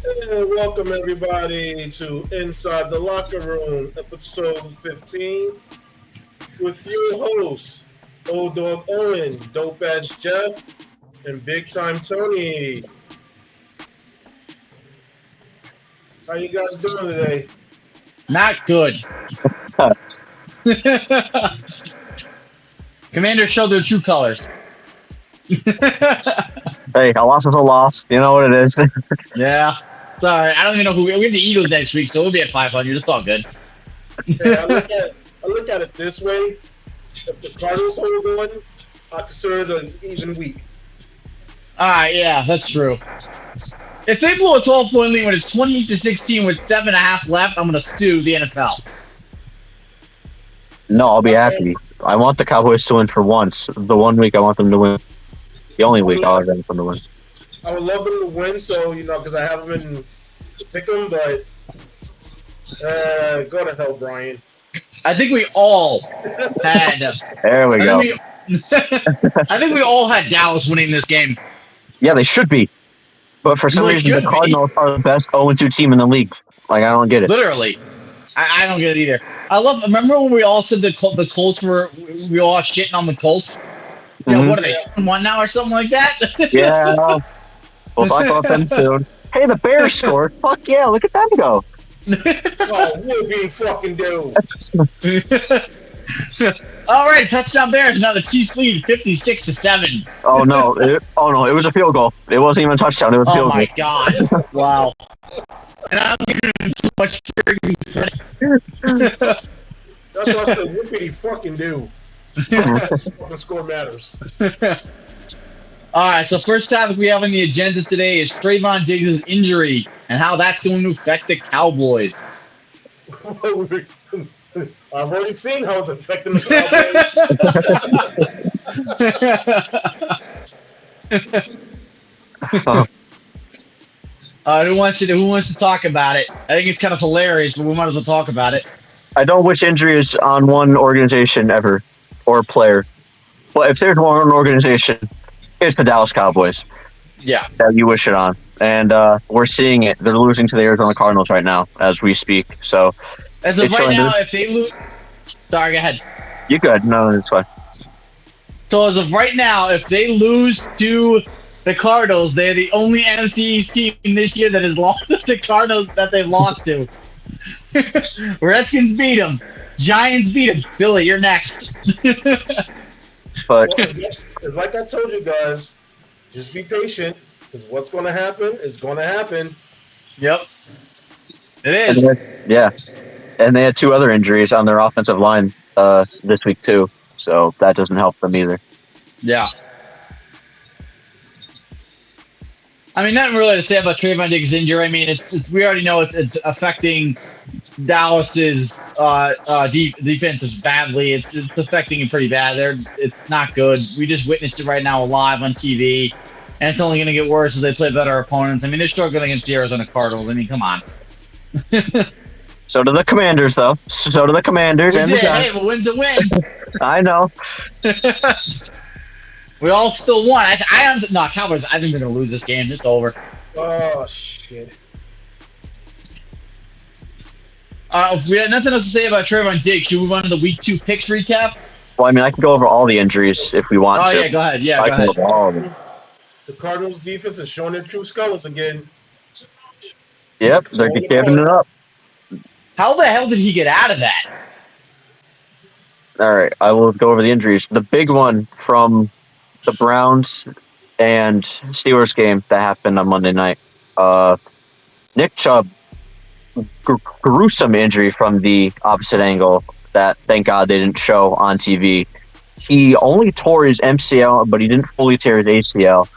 And welcome everybody to Inside the Locker Room, episode 15, with your hosts, Old Dog Owen, Dope Ass Jeff, and Big Time Tony. How you guys doing today? Not good. Commanders showed their true colors. Hey, a loss is a loss. You know what it is. Yeah. Sorry, I don't even know who we have. The Eagles next week, so we'll be at 500. It's all good. Yeah, I look at it this way. If the Cardinals hold on, I consider it an even week. All right, yeah, that's true. If they blow a 12-point lead when it's 28-16 with 7.5 left, I'm gonna sue the NFL. No, I'll be happy. I want the Cowboys to win for once. The 1 week I want them to win. The only week I want them to win. I would love them to win, so because I haven't been to pick them, but go to hell, Brian. I think we all had. There we go. I think we all had Dallas winning this game. Yeah, they should be. But for some reason, the Cardinals are the best 0-2 team in the league. Like, I don't get it. Literally. I don't get it either. Remember when we all said the Colts we all shitting on the Colts? Yeah, what are they, 1 now or something like that? Yeah. We'll talk about them soon. Hey, the Bears scored. Fuck yeah, look at them go. Oh, whoopie fucking do. All right, touchdown Bears. Now the Chiefs lead 56-7. Oh no! It was a field goal. It wasn't even a touchdown. It was a field goal. Oh my god! Wow. And I'm giving him too much credit. That's why I said whoopie fucking do. Fucking score matters. All right, so first topic we have on the agenda today is Trayvon Diggs' injury and how that's going to affect the Cowboys. I've already seen how it's affecting the Cowboys. Who wants to talk about it? I think it's kind of hilarious, but we might as well talk about it. I don't wish injuries on one organization ever or player. But if there's one organization, it's the Dallas Cowboys. Yeah. That you wish it on. And we're seeing it. They're losing to the Arizona Cardinals right now as we speak. So as of right now, if they lose... Sorry, go ahead. You're good. No, it's fine. So as of right now, if they lose to the Cardinals, they're the only NFC East team this year that has lost the Cardinals that they've lost to. Redskins beat them. Giants beat them. Billy, you're next. But it's like I told you guys, just be patient, because what's going to happen is going to happen. Yep. It is. Yeah. And they had 2 other injuries on their offensive line this week, too. So that doesn't help them either. Yeah. I mean, nothing really to say about Trayvon Diggs' injury. I mean, we already know it's affecting Dallas's defenses badly. It's affecting it pretty bad. It's not good. We just witnessed it right now live on TV, and it's only going to get worse as they play better opponents. I mean, they're struggling against the Arizona Cardinals. I mean, come on. So do the Commanders, though. So do the Commanders. Hey, a win's a win. I know. We all still won. Cowboys. I think they're gonna lose this game. It's over. Oh shit. If we had nothing else to say about Trayvon Diggs, should we move on to the Week 2 picks recap? Well, I mean, I can go over all the injuries if we want to. Oh yeah, go ahead. Yeah, go I can ahead. go over all of them. The Cardinals' defense is showing their true colors again. Yep, they're giving it up. How the hell did he get out of that? All right, I will go over the injuries. The big one from the Browns and Steelers game that happened on Monday night. Nick Chubb, gruesome injury from the opposite angle that, thank God, they didn't show on TV. He only tore his MCL, but he didn't fully tear his ACL.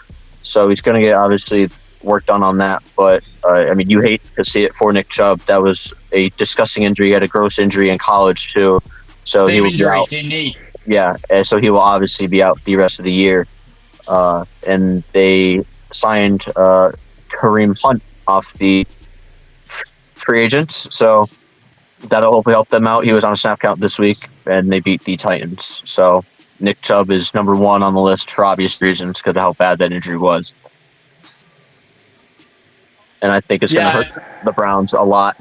So he's going to get, obviously, work done on that. But, I mean, you hate to see it for Nick Chubb. That was a disgusting injury. He had a gross injury in college, too. So same he will injury, be out. same knee. Yeah, and so he will obviously be out the rest of the year. And they signed Kareem Hunt off the free agents, so that'll hopefully help them out. He was on a snap count this week, and they beat the Titans. So Nick Chubb is number 1 on the list for obvious reasons because of how bad that injury was. and I think it's going to hurt the Browns a lot.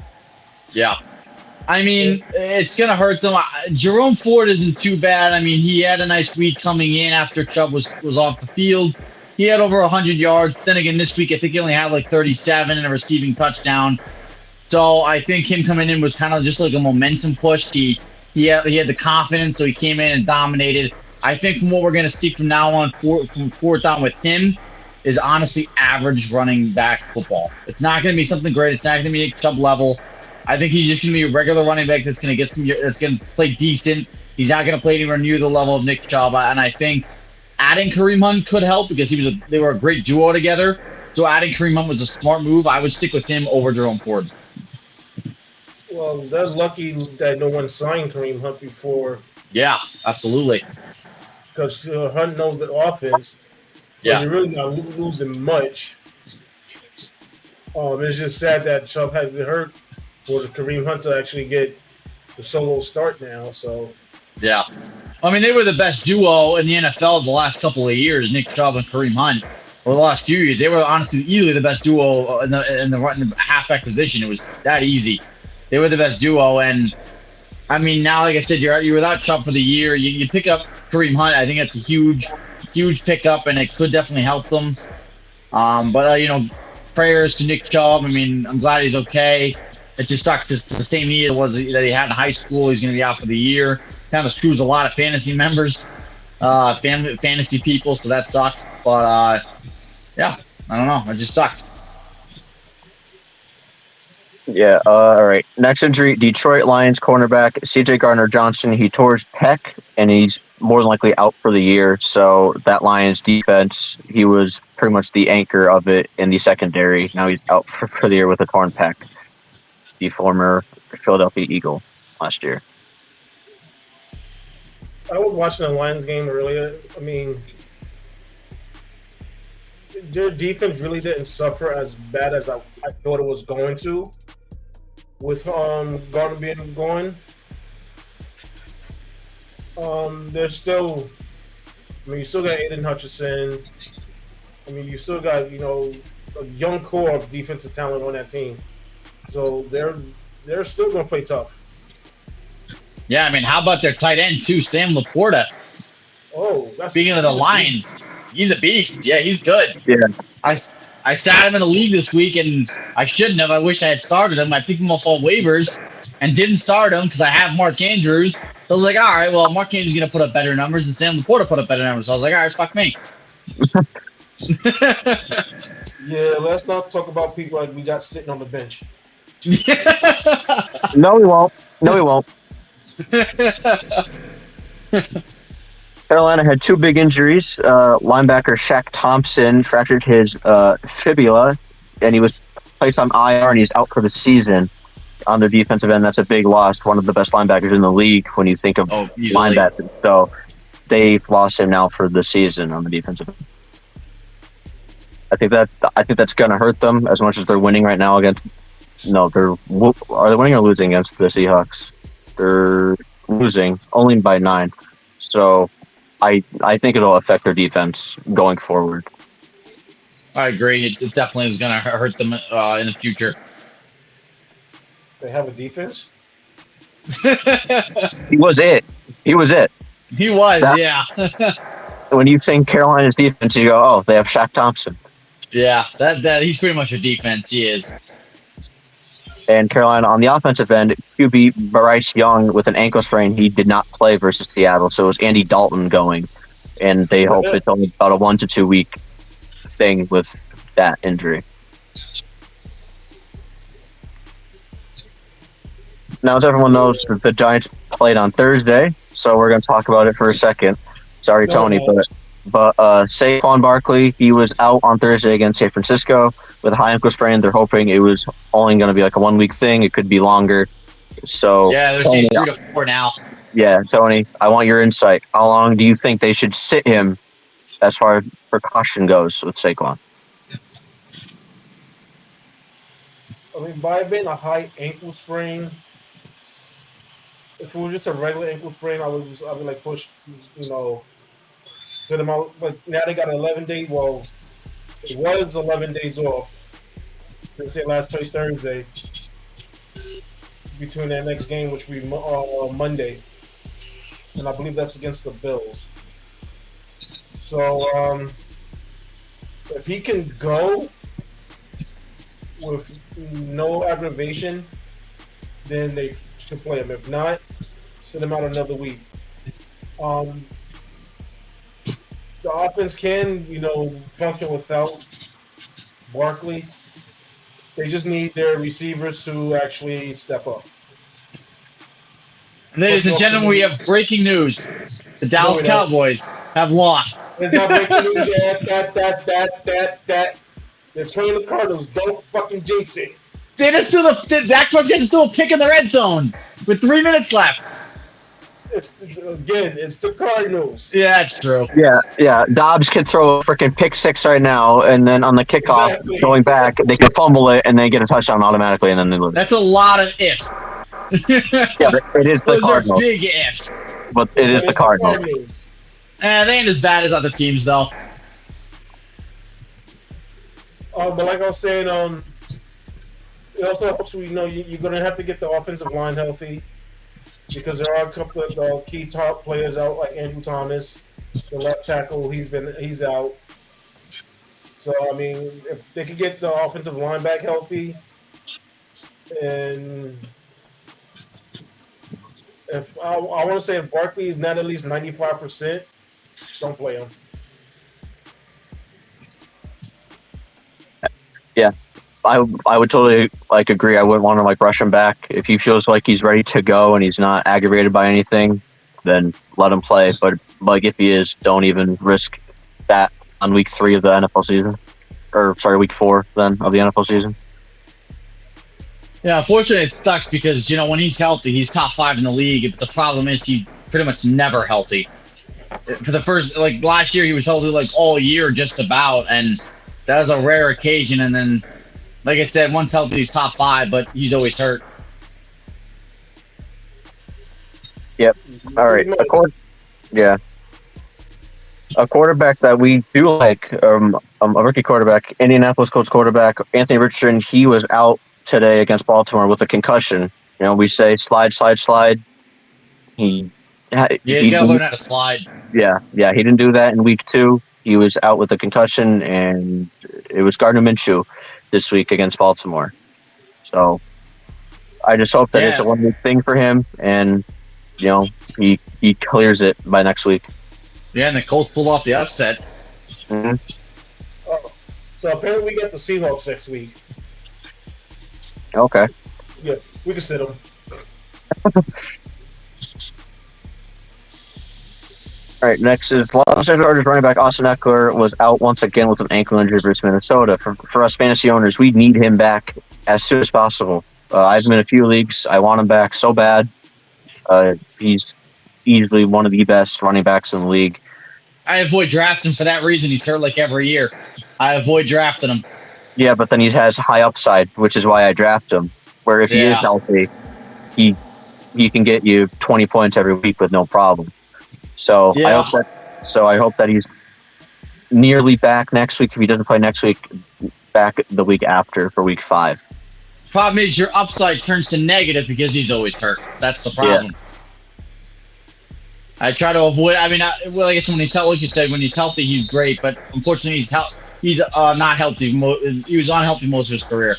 Yeah. I mean, it's going to hurt them. Jerome Ford isn't too bad. I mean, he had a nice week coming in after Chubb was off the field. He had over 100 yards. Then again, this week, I think he only had like 37 and a receiving touchdown. So I think him coming in was kind of just like a momentum push. He had the confidence, so he came in and dominated. I think from what we're going to see from now on, from fourth on with him, is honestly average running back football. It's not going to be something great. It's not going to be a Chubb level. I think he's just going to be a regular running back that's going to play decent. He's not going to play anywhere near the level of Nick Chubb. And I think adding Kareem Hunt could help because they were a great duo together. So adding Kareem Hunt was a smart move. I would stick with him over Jerome Ford. Well, they're lucky that no one signed Kareem Hunt before. Yeah, absolutely. Because Hunt knows the offense. So you're really not losing much. It's just sad that Chubb had been hurt for Kareem Hunt to actually get the solo start now. So yeah, I mean they were the best duo in the NFL the last couple of years. Nick Chubb and Kareem Hunt. Over the last few years, they were honestly easily the best duo in the halfback position. It was that easy. They were the best duo, and I mean now, like I said, you're without Chubb for the year. You pick up Kareem Hunt. I think that's a huge pickup, and it could definitely help them. But prayers to Nick Chubb. I mean, I'm glad he's okay. It just sucks. It's the same year that he had in high school. He's going to be out for the year. Kind of screws a lot of fantasy members, fantasy people. So that sucks. But yeah, I don't know. It just sucks. Yeah. All right. Next injury: Detroit Lions cornerback C.J. Gardner-Johnson. He tore his pec, and he's more than likely out for the year. So that Lions defense, he was pretty much the anchor of it in the secondary. Now he's out for the year with a torn pec. The former Philadelphia Eagle last year. I was watching the Lions game earlier. I mean, their defense really didn't suffer as bad as I thought it was going to with Gardner being gone. There's still, you still got Aiden Hutchinson. I mean, you still got, a young core of defensive talent on that team. So they're still going to play tough. Yeah, I mean, how about their tight end too, Sam Laporta? Oh, speaking of the Lions, he's a beast. Yeah, he's good. Yeah, I sat him in a league this week, and I shouldn't have. I wish I had started him. I picked him up on waivers and didn't start him because I have Mark Andrews. So I was like, all right, well, Mark Andrews is going to put up better numbers, and Sam Laporta put up better numbers. So I was like, all right, fuck me. Yeah, let's not talk about people like we got sitting on the bench. No, we won't. Carolina had two big injuries. Linebacker Shaq Thompson fractured his fibula, and he was placed on IR, and he's out for the season. On their defensive end, that's a big loss. One of the best linebackers in the league when you think of linebackers. So they've lost him now for the season on the defensive end. I think that's going to hurt them as much as they're winning right now against. No, are they winning or losing against the Seahawks? They're losing only by 9. So I think it'll affect their defense going forward. I agree. It definitely is going to hurt them in the future. They have a defense? He was it. He was, yeah. When you think Carolina's defense, you go, oh, they have Shaq Thompson. Yeah, that he's pretty much a defense. He is. And Carolina on the offensive end, QB Bryce Young with an ankle sprain, he did not play versus Seattle. So it was Andy Dalton going, and they hope it's only about a 1 to 2 week thing with that injury. Now, as everyone knows, the Giants played on Thursday, so we're going to talk about it for a second. Sorry, Tony, but Saquon Barkley, he was out on Thursday against San Francisco with a high ankle sprain. They're hoping it was only going to be like a 1 week thing. It could be longer. So yeah, they're saying 3 to 4 now. Yeah, Tony, I want your insight. How long do you think they should sit him as far as precaution goes with Saquon? I mean, by being a high ankle sprain, if it was just a regular ankle sprain, I would like push, send them out. But now they got 11 days. Well, it was 11 days off since they last played Thursday. Between that next game, which will be Monday, and I believe that's against the Bills. So if he can go with no aggravation, then they should play him. If not, send him out another week. The offense can, function without Barkley. They just need their receivers to actually step up. Ladies and gentlemen, we have breaking news. The Dallas Cowboys have lost. It's not breaking news yet. That. They're playing the Cardinals. Don't fucking jinx it. They just Dak Prescott just threw a pick in the red zone with 3 minutes left. It's the Cardinals. Yeah, that's true. Yeah. Dobbs could throw a freaking pick six right now, and then on the kickoff, going back, they could fumble it and then get a touchdown automatically, and then they lose. That's a lot of ifs. Yeah, it is the Those Cardinals. are big ifs. But it is the Cardinals. They ain't as bad as other teams, though. But like I was saying, it also helps. You're going to have to get the offensive line healthy because there are a couple of key top players out, like Andrew Thomas, the left tackle. He's out. So I mean, if they could get the offensive line back healthy, and if I want to say if Barkley is not at least 95%, don't play him. Yeah, I would totally agree. I wouldn't want to rush him back if he feels like he's ready to go and he's not aggravated by anything. Then let him play. But if he is, don't even risk that on week 3 of the NFL season, week 4 then of the NFL season. Yeah, unfortunately, it sucks because when he's healthy, he's top 5 in the league. But the problem is he's pretty much never healthy. For the first last year, he was healthy all year, just about, and that was a rare occasion. And then, like I said, once healthy, he's top 5, but he's always hurt. Yep. All right. A quarterback that we do like, a rookie quarterback, Indianapolis Colts quarterback, Anthony Richardson. He was out today against Baltimore with a concussion. We say slide. He gotta learn how to slide. Yeah. He didn't do that in week 2. He was out with a concussion, and it was Gardner Minshew this week against Baltimore. So I just hope that it's a 1 week thing for him, and he clears it by next week. Yeah, and the Colts pulled off the upset. Mm-hmm. So apparently we got the Seahawks next week. Okay. Yeah, we can sit them. All right, next is Los Angeles Chargers running back Austin Eckler was out once again with an ankle injury versus Minnesota. For us fantasy owners, we need him back as soon as possible. I've been in a few leagues. I want him back so bad. He's easily one of the best running backs in the league. I avoid drafting for that reason. He's hurt every year. I avoid drafting him. Yeah, but then he has high upside, which is why I draft him. Where if he is healthy, he can get you 20 points every week with no problem. So I hope that he's nearly back next week. If he doesn't play next week, back the week after for week 5. Problem is your upside turns to negative because he's always hurt. That's the problem. Yeah. I try to avoid. I guess when he's healthy, like you said, when he's healthy, he's great. But unfortunately, he's not healthy. He was unhealthy most of his career.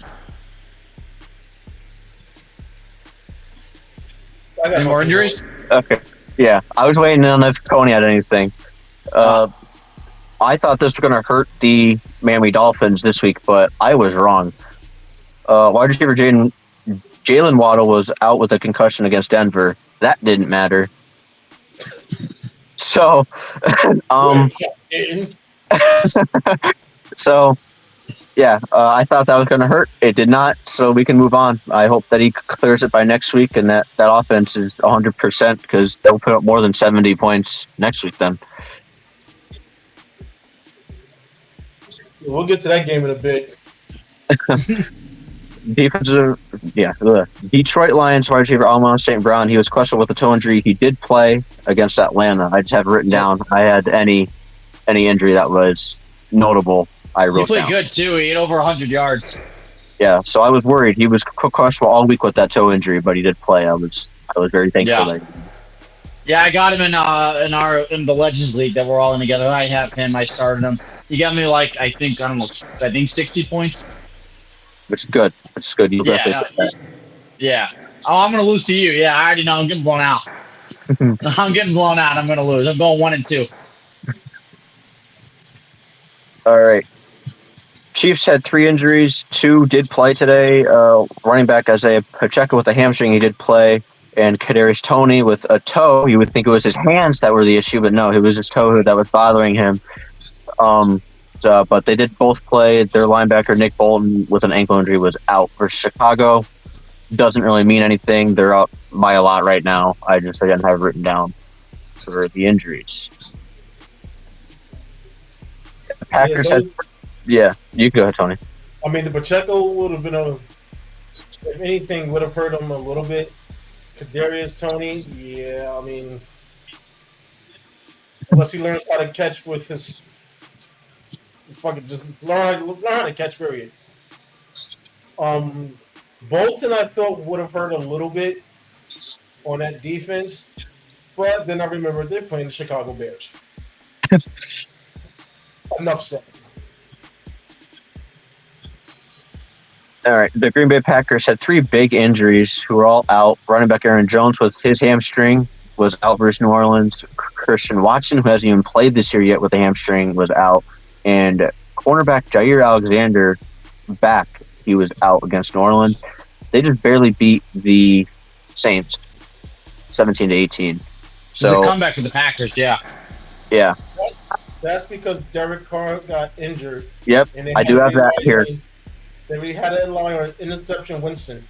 Any more injuries? Okay. Yeah, I was waiting on if Coney had anything. I thought this was going to hurt the Miami Dolphins this week, but I was wrong. Wide receiver Jalen Waddle was out with a concussion against Denver. That didn't matter. So, I thought that was going to hurt. It did not, so we can move on. I hope that he clears it by next week and that offense is 100% because they'll put up more than 70 points next week then. We'll get to that game in a bit. Detroit Lions wide receiver Amon St. Brown. He was questionable with a toe injury. He did play against Atlanta. I just have it written down. I had any injury that was notable. He played good too. He had over 100 yards. Yeah, so I was worried. He was questionable all week with that toe injury, but he did play. I was very thankful. Yeah. Yeah, I got him in the Legends League that we're all in together. I have him. I started him. He got me like I think 60 points. Which is good. Which is good. You Yeah. Oh, I'm gonna lose to you. Yeah, I already know I'm getting blown out. I'm getting blown out. I'm gonna lose. I'm going 1-2. All right. Chiefs had 3 injuries. 2 did play today. Running back Isaiah Pacheco with a hamstring, he did play, and Kadarius Toney with a toe. You would think it was his hands that were the issue, but no, it was his toe that was bothering him. But they did both play. Their linebacker Nick Bolton with an ankle injury was out for Chicago. Doesn't really mean anything. They're up by a lot right now. I didn't have it written down for the injuries. The Packers had. Yeah, you can go ahead, Tony. I mean, the Pacheco would have been if anything, would have hurt him a little bit. Kadarius Toney, yeah, I mean, unless he learns how to catch with his fucking just learn how to catch. Period. Bolton, I thought would have hurt a little bit on that defense, but then I remember they're playing the Chicago Bears. Enough said. All right, the Green Bay Packers had 3 big injuries who were all out. Running back Aaron Jones with his hamstring was out versus New Orleans. Christian Watson, who hasn't even played this year yet with a hamstring, was out. And cornerback Jair Alexander, he was out against New Orleans. They just barely beat the Saints, 17-18. So it's a comeback for the Packers, yeah. Yeah. That's because Derek Carr got injured. Yep, I do have that here. Then we had a line on interception Winston.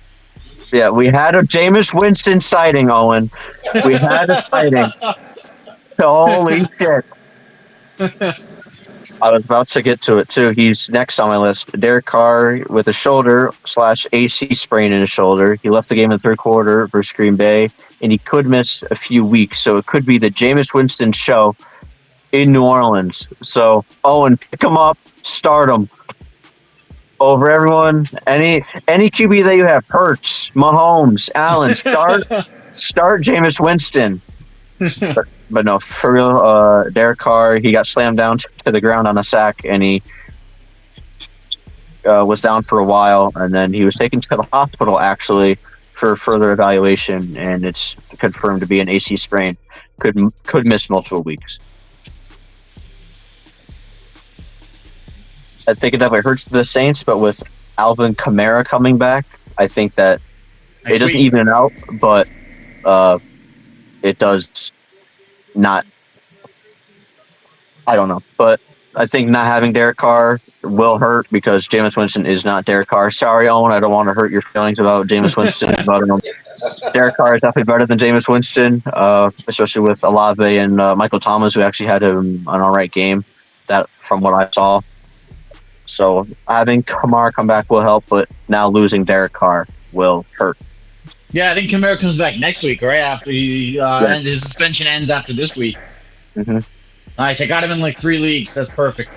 Yeah, we had a Jameis Winston sighting, Owen. We had a sighting. Holy shit. I was about to get to it, too. He's next on my list. Derek Carr with a shoulder/AC sprain in his shoulder. He left the game in the third quarter versus Green Bay, and he could miss a few weeks. So it could be the Jameis Winston show in New Orleans. So, Owen, pick him up, start him. Over everyone, any QB that you have, Hurts, Mahomes, Allen, start Jameis Winston. But no, for real, Derek Carr, he got slammed down to the ground on a sack, and he was down for a while, and then he was taken to the hospital, actually, for further evaluation, and it's confirmed to be an AC sprain. Could miss multiple weeks. I think it definitely hurts the Saints, but with Alvin Kamara coming back, I think that it doesn't even it out, but it does not. I don't know, but I think not having Derek Carr will hurt because Jameis Winston is not Derek Carr. Sorry, Owen, I don't want to hurt your feelings about Jameis Winston. Derek Carr is definitely better than Jameis Winston, especially with Olave and Michael Thomas, who actually had an all right game. That from what I saw. So having Kamara come back will help, but now losing Derek Carr will hurt. Yeah, I think Kamara comes back next week, right after his suspension ends after this week. Mm-hmm. Nice, I got him in like 3 leagues. That's perfect.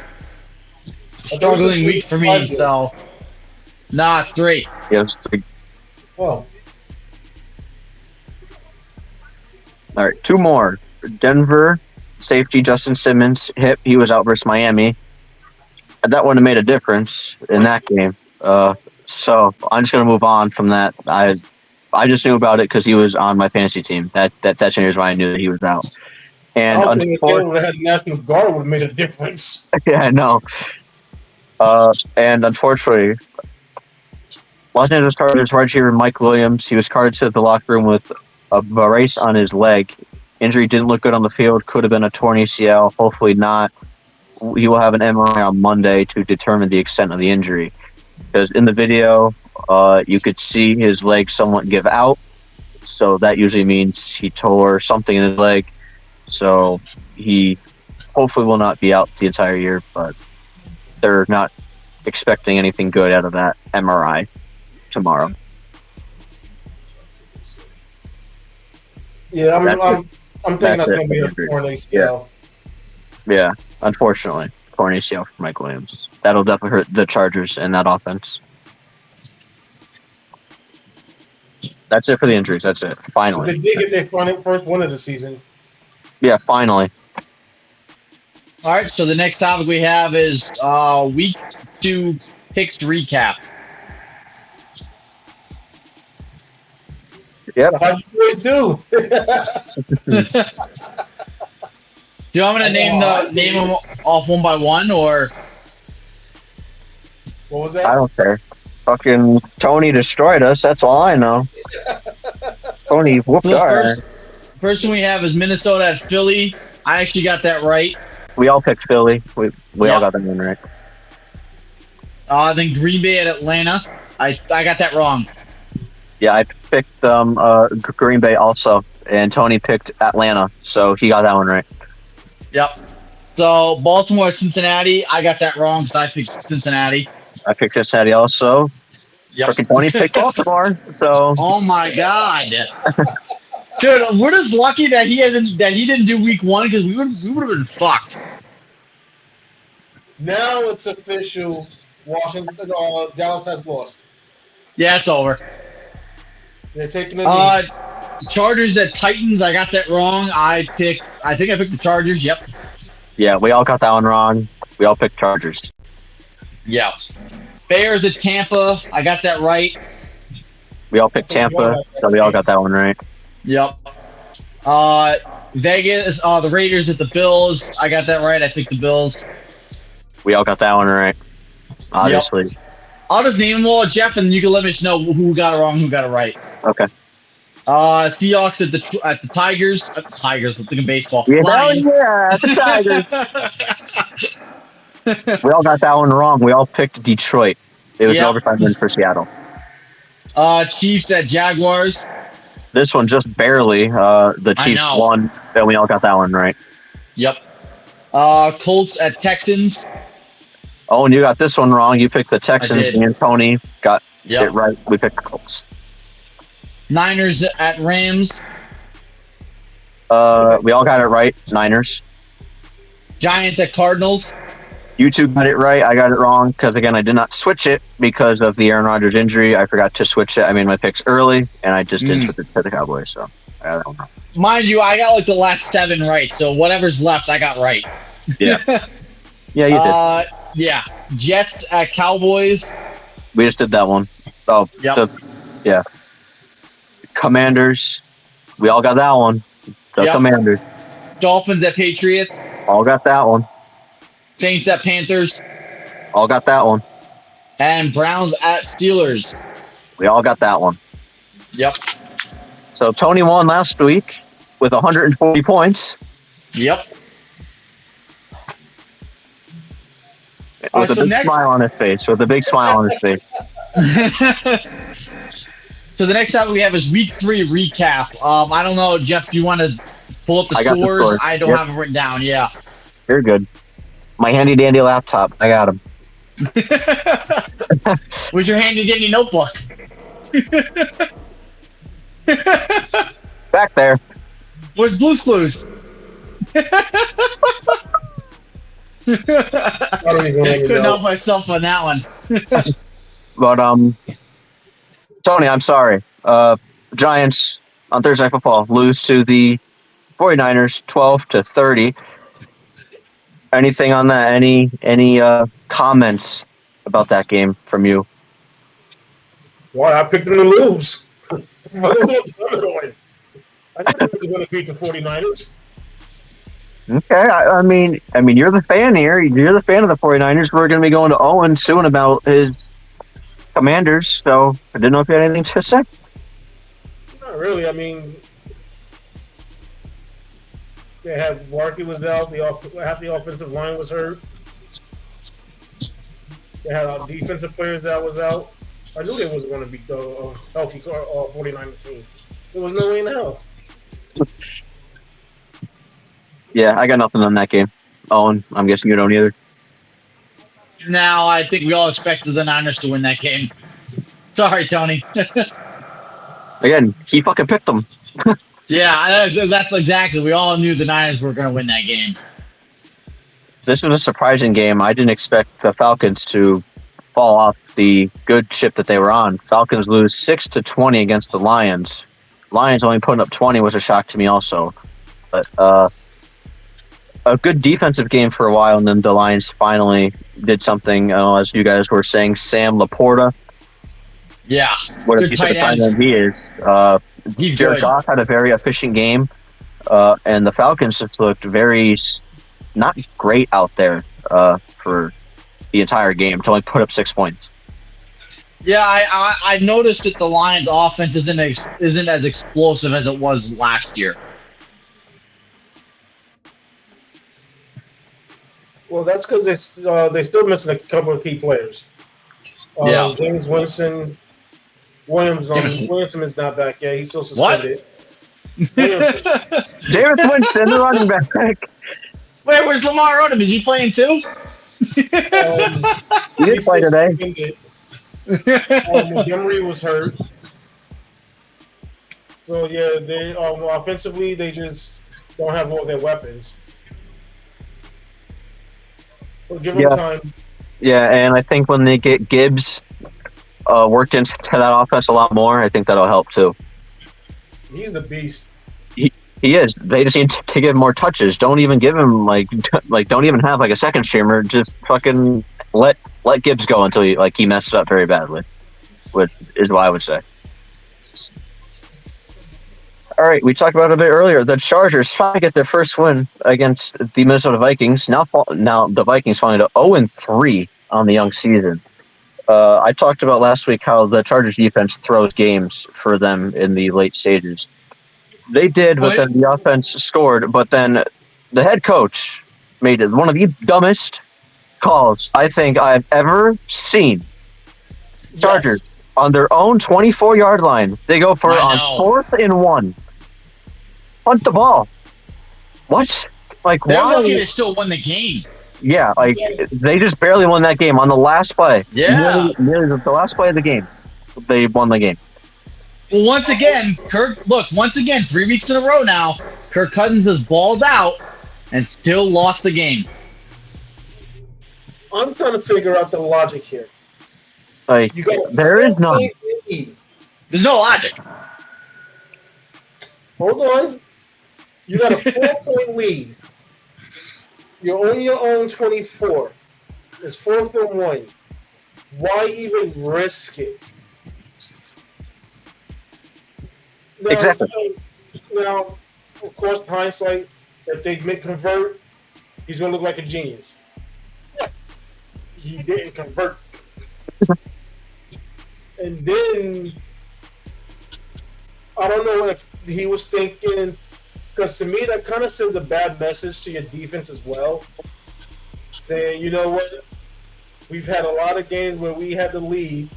Struggling week for me, so. Nah, it's 3. Yeah, it's 3. Well. All right, 2 more. Denver safety Justin Simmons hip. He was out versus Miami. That wouldn't have made a difference in that game. So I'm just gonna move on from that. I just knew about it because he was on my fantasy team. That's the reason why I knew that he was out. And I don't think if they would have had National Guard would have made a difference. Yeah, I know. And unfortunately, Los Angeles Chargers wide receiver Mike Williams, he was carted to the locker room with a brace on his leg. Injury didn't look good on the field. Could have been a torn ACL. Hopefully not. He will have an MRI on Monday to determine the extent of the injury. Because in the video, you could see his leg somewhat give out. So that usually means he tore something in his leg. So he hopefully will not be out the entire year, but they're not expecting anything good out of that MRI tomorrow. Yeah, I'm thinking that's going to be a torn ACL. Yeah, unfortunately, torn ACL for Mike Williams. That'll definitely hurt the Chargers in that offense. That's it for the injuries. That's it. They Finally. did get their first win of the season. Yeah, finally. All right, so the next topic we have is week 2 picks recap. Yep. How'd you boys do? Do I'm gonna name them off one by one, or What was I that? don't care. Fucking Tony destroyed us. That's all I know. Tony whooped so the our. first one we have is Minnesota at Philly. I actually got that right. We all picked Philly. We Yeah. all got that one right. Then Green Bay at Atlanta. I got that wrong. Yeah, I picked Green Bay also, and Tony picked Atlanta, so he got that one right. Yep. So Baltimore, Cincinnati. I got that wrong because I picked Cincinnati. I picked Cincinnati also. Yep. Frickin' Tony picked Baltimore, so Oh my god. Dude, we're just lucky that he didn't do week 1 because we would have been fucked. Now it's official. Washington, Dallas has lost. Yeah, it's over. They're taking a knee. Chargers at Titans. I got that wrong. I think I picked the Chargers. Yep. yeah, we all got that one wrong. We all picked Chargers. Yeah. Bears at Tampa. I got that right. We all picked Tampa, so we all got that one right. Yep. Vegas. The Raiders at the Bills. I got that right. I picked the Bills. We all got that one right. Obviously. I'll just name them all, Jeff, and you can let me know who got it wrong, who got it right. Okay. Seahawks at the Tigers. Tigers. I'm thinking baseball. Yeah, Lions. the Tigers. We all got that one wrong. We all picked Detroit. It was an Yeah. overtime win for Seattle. Chiefs at Jaguars. This one just barely. The I Chiefs know. won, then we all got that one right. Yep. Colts at Texans. Oh, and you got this one wrong. You picked the Texans, did. and Tony got Yep. it right. We picked the Colts. Niners at Rams. We all got it right. Niners. Giants at Cardinals. You two got it right. I got it wrong because, again, I did not switch it because of the Aaron Rodgers injury. I forgot to switch it. I made my picks early, and I just didn't switch it to the Cowboys. So I got that one wrong. Mind you, I got like the last 7 right, so whatever's left, I got right. Yeah. Yeah, you did. Yeah. Jets at Cowboys. We just did that one. Oh, Yep. yeah. Commanders. We all got that one. The Yep. Commanders. Dolphins at Patriots. All got that one. Saints at Panthers. All got that one. And Browns at Steelers. We all got that one. Yep. So Tony won last week with 140 points. Yep. With a so big next- smile on his face. With a big smile on his face. So the next topic we have is week 3 recap. I don't know, Jeff, do you want to pull up the I got the scores? scores. I don't Yep. have it written down. Yeah. You're good. My handy dandy laptop. I got him. Where's your handy dandy notebook? Back there. Where's Blue's Clues? I don't even Couldn't help know. myself on that one. But Tony, I'm sorry. Giants on Thursday Night Football lose to the 49ers 12-30. Anything on that? Any comments about that game from you? Why I picked them to lose. I don't know what they're doing. I didn't think they were going to beat the 49ers. Okay, I mean, you're the fan here. You're the fan of the 49ers. We're going to be going to Owen soon about his Commanders, so I didn't know if you had anything to say. Not really. I mean, they had Barkley was out. Half the offensive line was hurt. They had our defensive players that was out. I knew they wasn't going to beat the healthy 49 team. There was no way in hell. Yeah, I got nothing on that game. Owen, I'm guessing you don't either. Now, I think we all expected the Niners to win that game. Sorry, Tony. Again, he fucking picked them. Yeah, that's exactly. We all knew the Niners were going to win that game. This was a surprising game. I didn't expect the Falcons to fall off the good ship that they were on. Falcons lose 6-20 against the Lions. Lions only putting up 20 was a shock to me also. But a good defensive game for a while, and then the Lions finally did something, as you guys were saying. Sam Laporta. Yeah. What a Good piece of tight tight ends. end he is. He's Jared good. Goff had a very efficient game, and the Falcons just looked not great out there for the entire game to only put up 6 points. Yeah, I noticed that the Lions' offense isn't as explosive as it was last year. Well, that's because they're still missing a couple of key players. Yeah. James Williamson is not back yet. He's still suspended. Williamson. James Winston, the running back. Wait, where's Lamar Odom? Is he playing too? He did He's play still today. suspended. Montgomery was hurt. So, yeah, they offensively, they just don't have all their weapons. Well, give them time. Yeah, and I think when they get Gibbs worked into that offense a lot more, I think that'll help too. He's the beast. He is. They just need to give him more touches. Don't even give him don't even have like a second streamer. Just fucking let Gibbs go until he messes up very badly. Which is what I would say. All right, we talked about it a bit earlier. The Chargers finally get their first win against the Minnesota Vikings. Now the Vikings falling to 0-3 on the young season. I talked about last week how the Chargers defense throws games for them in the late stages. They did, but then the offense scored. But then the head coach made it one of the dumbest calls I think I've ever seen. Chargers on their own 24-yard line. They go for it on 4th and 1. Punt the ball. What? They're why? lucky they still won the game. Yeah, they just barely won that game on the last play. Yeah. Nearly the last play of the game. They won the game. Well, once again, 3 weeks in a row now, Kirk Cousins has balled out and still lost the game. I'm trying to figure out the logic here. You got there is none. There's no logic. Hold on. You got a 4-point lead. You're on your own 24. It's 4th and 1. Why even risk it? Now, Exactly. Now, of course, hindsight, if they convert, he's going to look like a genius. But he didn't convert. And then, I don't know if he was thinking, because to me, that kind of sends a bad message to your defense as well. Saying, you know what? We've had a lot of games where we had the lead.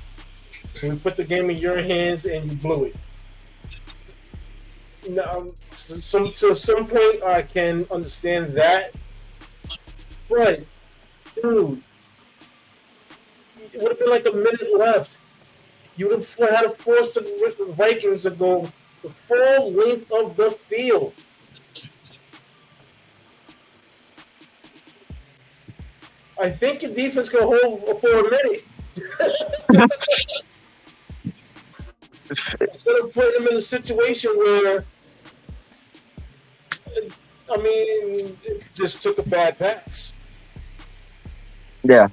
We put the game in your hands and you blew it. Now, to some point, I can understand that. But, dude, it would have been like a minute left. You would have had to force the Vikings to go the full length of the field. I think your defense can hold for a minute. Instead of putting them in a situation where, it just took a bad pass. Yeah.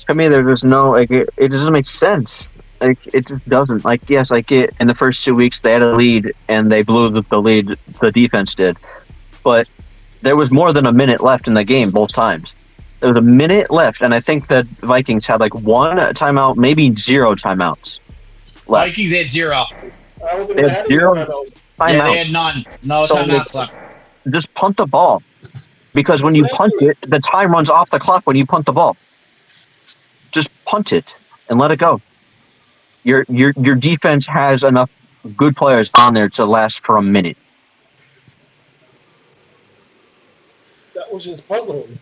To me, there's no, it doesn't make sense. It just doesn't. Yes, in the first 2 weeks, they had a lead, and they blew the lead, the defense did. But there was more than a minute left in the game both times. There was a minute left, and I think the Vikings had one timeout, maybe 0 timeouts left. Vikings had 0. They had 0 timeouts. Yeah, they had none. No timeouts left. Just punt the ball. Because when you punt it, the time runs off the clock when you punt the ball. Just punt it and let it go. Your defense has enough good players on there to last for a minute. That was just puzzling.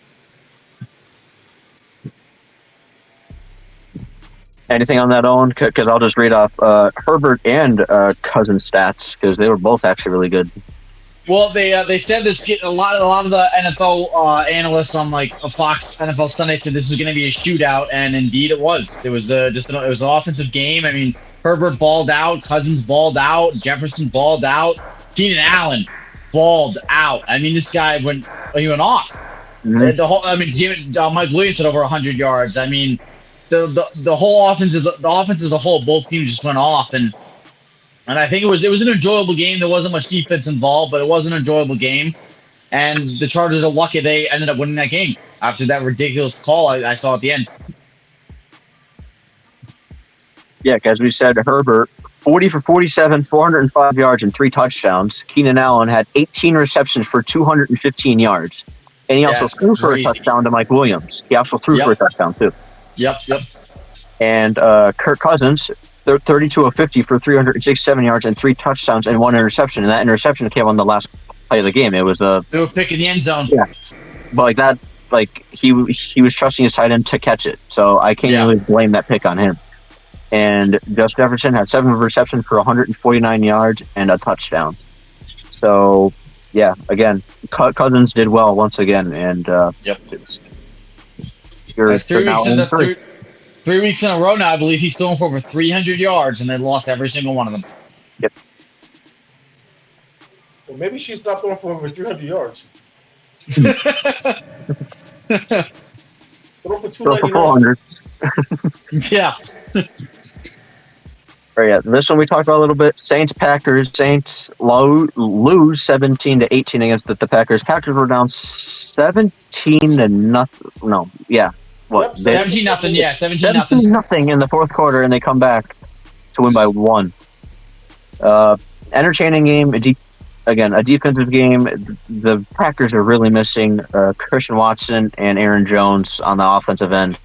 Anything on that, Owen? Because I'll just read off Herbert and Cousins stats because they were both actually really good. Well, they said this. A lot of the NFL analysts on like Fox NFL Sunday said this was going to be a shootout, and indeed it was. It was it was an offensive game. I mean, Herbert balled out, Cousins balled out, Jefferson balled out, Keenan Allen balled out. I mean, this guy went off. Mhm. The whole. I mean, Mike Williams had over 100 yards. I mean, the whole offense as a whole, both teams just went off and I think it was an enjoyable game. There wasn't much defense involved, but it was an enjoyable game. And the Chargers are lucky they ended up winning that game after that ridiculous call I saw at the end. Yeah, as we said, Herbert, 40 for 47, 405 yards and 3 touchdowns. Keenan Allen had 18 receptions for 215 yards. And he also threw for a touchdown to Mike Williams. He also threw for a touchdown, too. Yep. And Kirk Cousins, 32 of 50 for 367 yards and 3 touchdowns and 1 interception. And that interception came on the last play of the game. It was they were picking the end zone. Yeah, but like that, like he was trusting his tight end to catch it. So I can't really blame that pick on him. And Justin Jefferson had 7 receptions for 149 yards and a touchdown. So yeah, again, Cousins did well once again. And That's 3 weeks in a row now. I believe he's thrown for over 300 yards, and they lost every single one of them. Yep. Well, maybe she stopped throwing for over 300 yards. Throw for 400. Yeah. All right, this one we talked about a little bit. Saints-Packers. Saints lose 17-18 against the Packers. Packers were down 17-0. No, yeah. What? 17-0. Yeah, 17-0. Nothing in the fourth quarter, and they come back to win by 1. Entertaining game. Again, a defensive game. The Packers are really missing Christian Watson and Aaron Jones on the offensive end,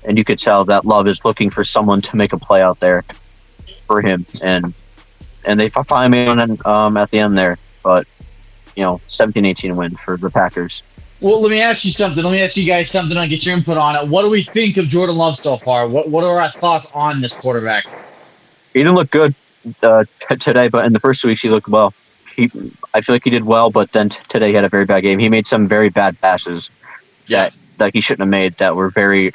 and you could tell that Love is looking for someone to make a play out there for him, and they finally made one at the end there. But 17-18 win for the Packers. Well, let me ask you something. Let me ask you guys something and get your input on it. What do we think of Jordan Love so far? What are our thoughts on this quarterback? He didn't look good today, but in the first 2 weeks he looked well. I feel like he did well, but then today he had a very bad game. He made some very bad passes that he shouldn't have made, that were very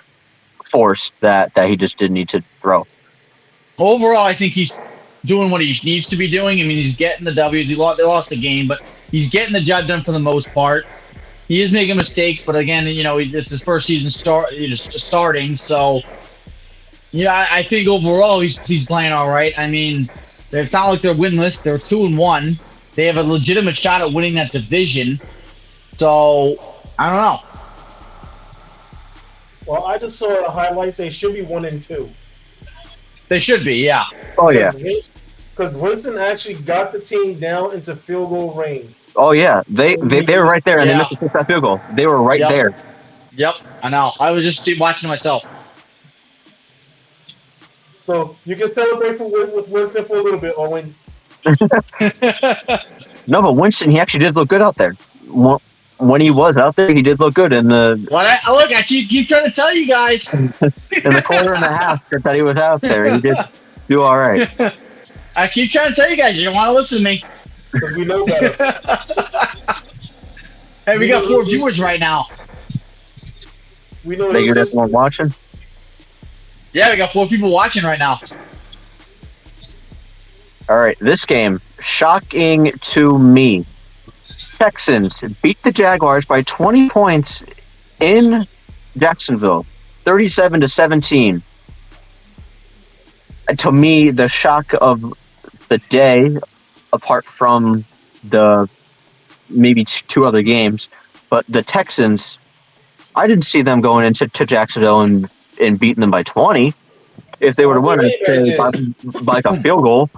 forced, that he just didn't need to throw. Overall, I think he's doing what he needs to be doing. I mean, he's getting the W's. They lost the game, but he's getting the job done for the most part. He is making mistakes, but again, it's his first season starting. So, I think overall he's playing all right. I mean, it's not like they're winless. They're 2-1. They have a legitimate shot at winning that division. So, I don't know. Well, I just saw the highlights. They should be 1-2. They should be, yeah. Oh yeah. Because Winston actually got the team down into field goal range. Oh yeah, they were right there, and they missed that field goal. They were right there. Yep, I know. I was just watching myself. So you can celebrate with Winston for a little bit, Owen. No, but Winston, he actually did look good out there. When he was out there, he did look good in the. I keep trying to tell you guys. In the quarter and a half that he was out there, he did do all right. I keep trying to tell you guys. You don't want to listen to me. Because we know better. Hey, we got 4 viewers right now. We know you're just one watching. Yeah, we got 4 people watching right now. All right, this game, shocking to me. Texans beat the Jaguars by 20 points in Jacksonville, 37-17. And to me, the shock of the day, apart from the maybe 2 other games, but the Texans, I didn't see them going into Jacksonville and beating them by 20. If they were to win, I'd say by like a field goal.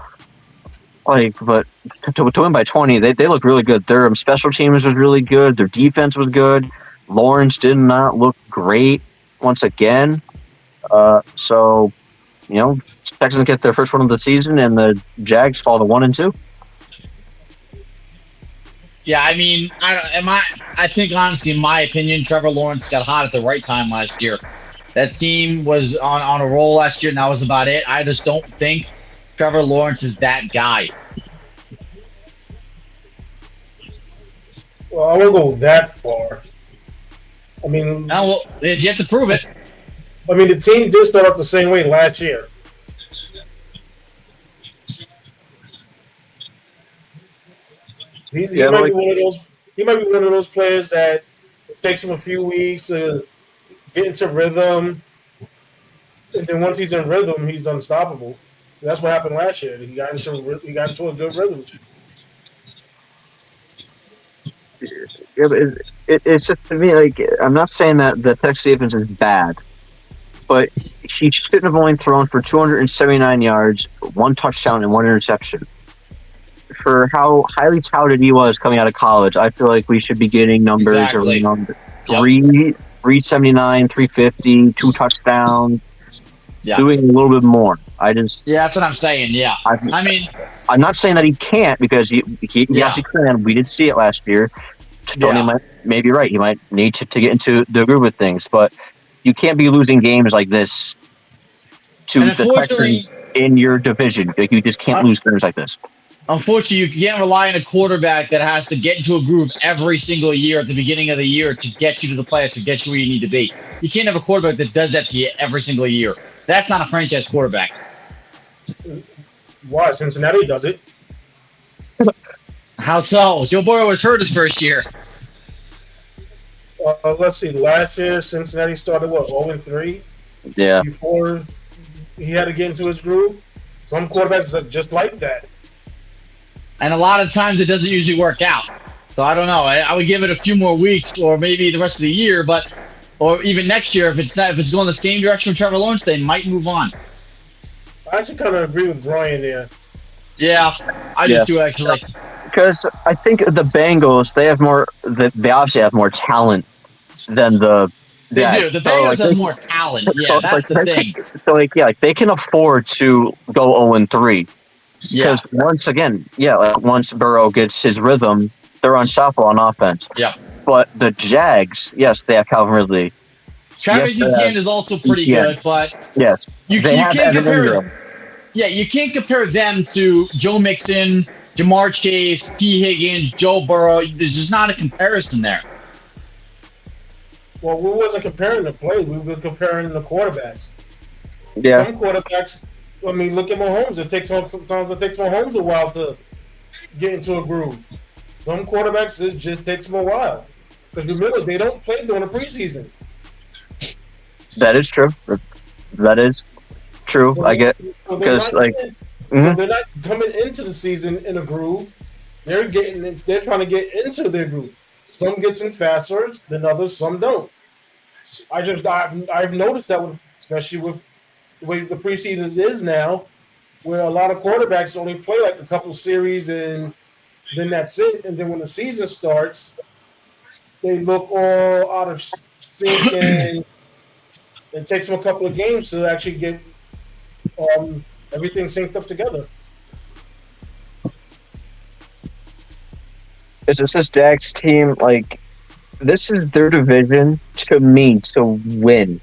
But to win by 20, they look really good. Their special teams was really good. Their defense was good. Lawrence did not look great once again. So, Texans get their first one of the season, and the Jags fall to 1-2. Yeah, I mean, I think honestly, in my opinion, Trevor Lawrence got hot at the right time last year. That team was on a roll last year, and that was about it. I just don't think Trevor Lawrence is that guy. Well, I won't go that far. I mean, Now, well, you have to prove it. the team did start off the same way last year. He might be one of those. He might be one of those players that it takes him a few weeks to get into rhythm, and then once he's in rhythm, he's unstoppable. That's what happened last year. He got into a good rhythm. Yeah, but it's just to me like I'm not saying that the Texas defense is bad, but he shouldn't have only thrown for 279 yards, 1 touchdown, and 1 interception. For how highly touted he was coming out of college, I feel like we should be getting numbers around 379, 350, 2 touchdowns, doing a little bit more. That's what I'm saying. Yeah, I'm not saying that he can't because he actually can. We did see it last year. Tony may be right. He might need to get into the groove of things, but you can't be losing games like this to the Texans in your division. Like, you just can't lose games like this. Unfortunately, you can't rely on a quarterback that has to get into a groove every single year at the beginning of the year to get you to the playoffs, to get you where you need to be. You can't have a quarterback that does that to you every single year. That's not a franchise quarterback. Why? Cincinnati does it. How so? Joe Burrow was hurt his first year. Let's see. Last year, Cincinnati started 0-3. Yeah. Before he had to get into his groove. Some quarterbacks are just like that. And a lot of times it doesn't usually work out. So I don't know. I would give it a few more weeks, or maybe the rest of the year, or even next year if it's going the same direction with Trevor Lawrence, they might move on. I actually kind of agree with Brian there. Yeah, I do too, actually. Because I think the Bengals, they obviously have more talent than the. They do. The Bengals have more talent. Yeah, that's the thing. So they can afford to go 0-3. Because once Burrow gets his rhythm, they're unstoppable on offense. Yeah. But the Jags, yes, they have Calvin Ridley. Travis Etienne is also pretty good, but you can't compare them. Yeah, you can't compare them to Joe Mixon, Jamar Chase, T. Higgins, Joe Burrow. There's just not a comparison there. Well, we wasn't comparing the play. We were comparing the quarterbacks. Yeah. Some quarterbacks, look at Mahomes. Sometimes it takes Mahomes a while to get into a groove. Some quarterbacks, it just takes them a while. Because remember, they don't play during the preseason. That is true. That is true. So I get because so they're not coming into the season in a groove. They're trying to get into their groove. Some gets in faster than others. Some don't. I've noticed that, especially with the way the preseason is now, where a lot of quarterbacks only play like a couple series and then that's it. And then when the season starts, they look all out of sync, and it takes them a couple of games to actually get everything synced up together. Is this Dak's team? This is their division to me to win.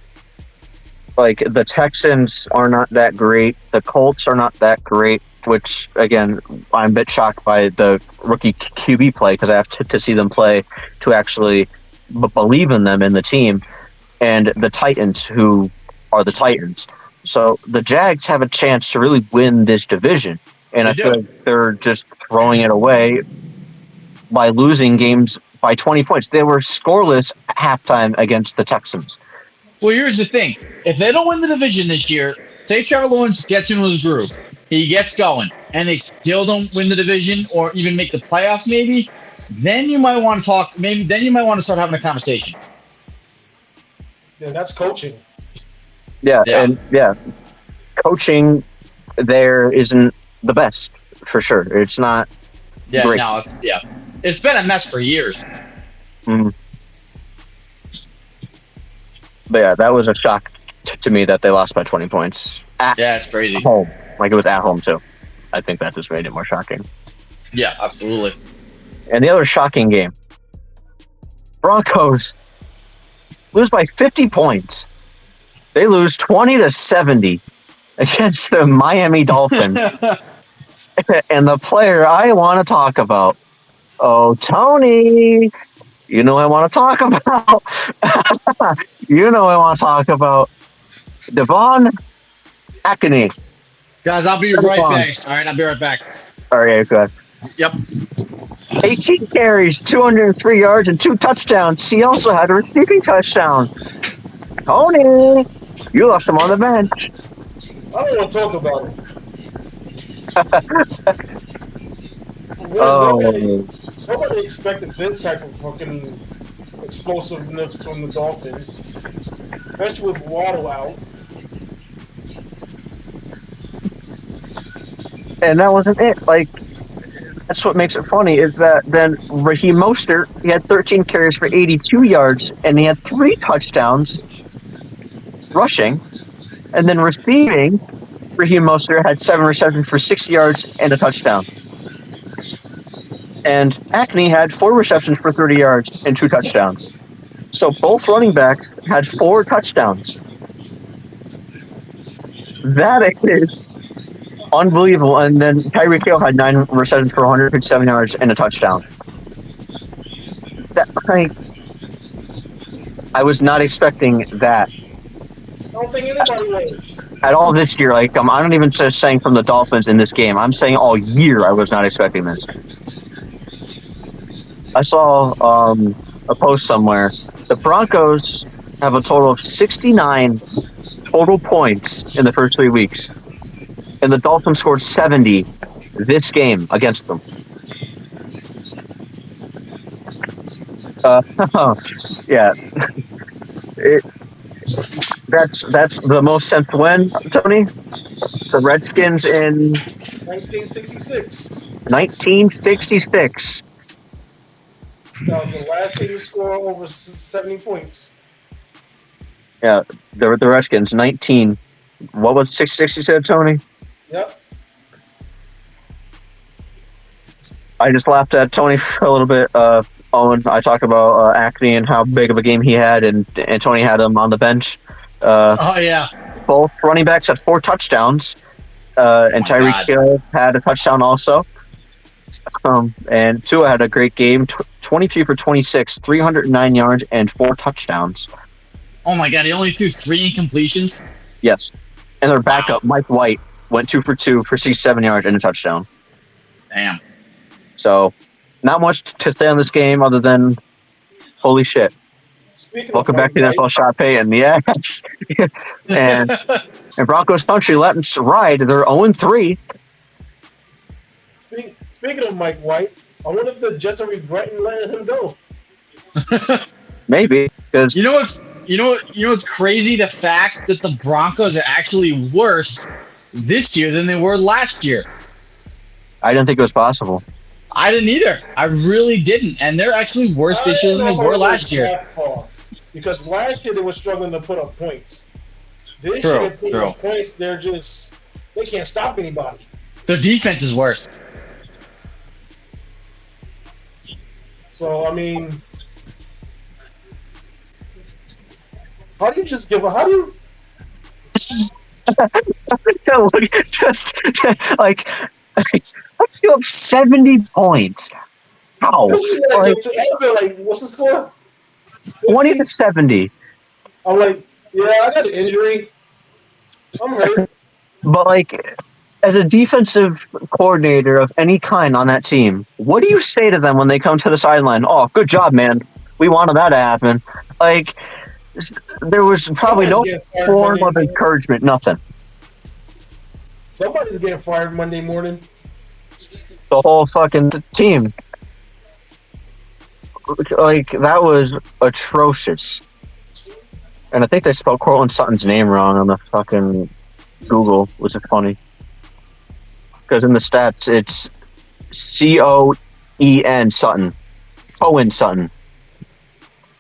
The Texans are not that great. The Colts are not that great, which, again, I'm a bit shocked by the rookie QB play because I have to see them play to actually believe in them in the team. And the Titans, who are the Titans. So the Jags have a chance to really win this division. And I feel like they're just throwing it away by losing games by 20 points. They were scoreless at halftime against the Texans. Well, here's the thing. If they don't win the division this year, say Trevor Lawrence gets into his groove, he gets going, and they still don't win the division or even make the playoffs maybe, then you might want to talk. Then you might want to start having a conversation. Yeah, that's coaching. Yeah. Coaching there isn't the best, for sure. It's not great. No, it's been a mess for years. Mm-hmm. But yeah, that was a shock to me that they lost by 20 points. It's crazy. Home. It was at home, too. I think that just made it more shocking. Yeah, absolutely. And the other shocking game, Broncos lose by 50 points. They lose 20-70 against the Miami Dolphins. And the player I want to talk about, Oh, Tony, you know I want to talk about. Devon Akinyi. Guys, I'll be right back. All right, I'll be right back. All right, go ahead. Yep. 18 carries, 203 yards, and 2 touchdowns. He also had a receiving touchdown. Tony, you left him on the bench. I don't want to talk about it. Nobody expected this type of fucking explosiveness from the Dolphins, especially with Waddle out. And that wasn't it. Like, that's what makes it funny is that then Raheem Mostert, he had 13 carries for 82 yards, and he had 3 touchdowns rushing. And then receiving, Raheem Mostert had 7 receptions for 60 yards and a touchdown. And Akinyi had 4 receptions for 30 yards and 2 touchdowns. So both running backs had 4 touchdowns. That is unbelievable. And then Tyreek Hill had 9 receptions for 157 yards and a touchdown. I was not expecting that. I don't think anybody was. At all this year. Like, I'm not even just saying from the Dolphins in this game. I'm saying all year I was not expecting this. I saw a post somewhere. The Broncos have a total of 69 total points in the first 3 weeks. And the Dolphins scored 70 this game against them. Yeah. That's the most since when, Tony? The Redskins in 1966. 1966. That was the last team to score over 70 points. Yeah, the Redskins, 19. What was 66 you said, Tony? Yep. I just laughed at Tony for a little bit. Owen, I talked about Akinyi and how big of a game he had, and Tony had him on the bench. Oh, yeah. Both running backs had 4 touchdowns, and Tyreek Hill had a touchdown also. And Tua had a great game, 23 for 26, 309 yards, and 4 touchdowns. Oh, my God. He only threw 3 incompletions? Yes. And their backup, Mike White, went 2 for 2 for 67 yards and a touchdown. Damn. So, not much to say on this game other than, holy shit. Welcome back to NFL Shot Payton. Yes. and Broncos country let them ride. They're 0-3. Speaking of Mike White, I wonder if the Jets are regretting letting him go. Maybe, because you know what's crazy? The fact that the Broncos are actually worse this year than they were last year. I didn't think it was possible. I didn't either. I really didn't. And they're actually worse this year than they were last year. Because last year they were struggling to put up points. This year they put up points, they can't stop anybody. Their defense is worse. So, I mean, how do you just give a, how do you? Just like, you have 70 points. How? Like, what's the score? 20 to 70. I'm like, yeah, I got an injury. I'm hurt. But like, as a defensive coordinator of any kind on that team, what do you say to them when they come to the sideline? Oh, good job, man. We wanted that to happen. Like, there was probably no form of encouragement, nothing. Somebody's getting fired Monday morning. The whole fucking team. Like, that was atrocious. And I think they spelled Cortland Sutton's name wrong on the fucking Google. Was it funny? Because in the stats, it's C-O-E-N Sutton. Cohen Sutton.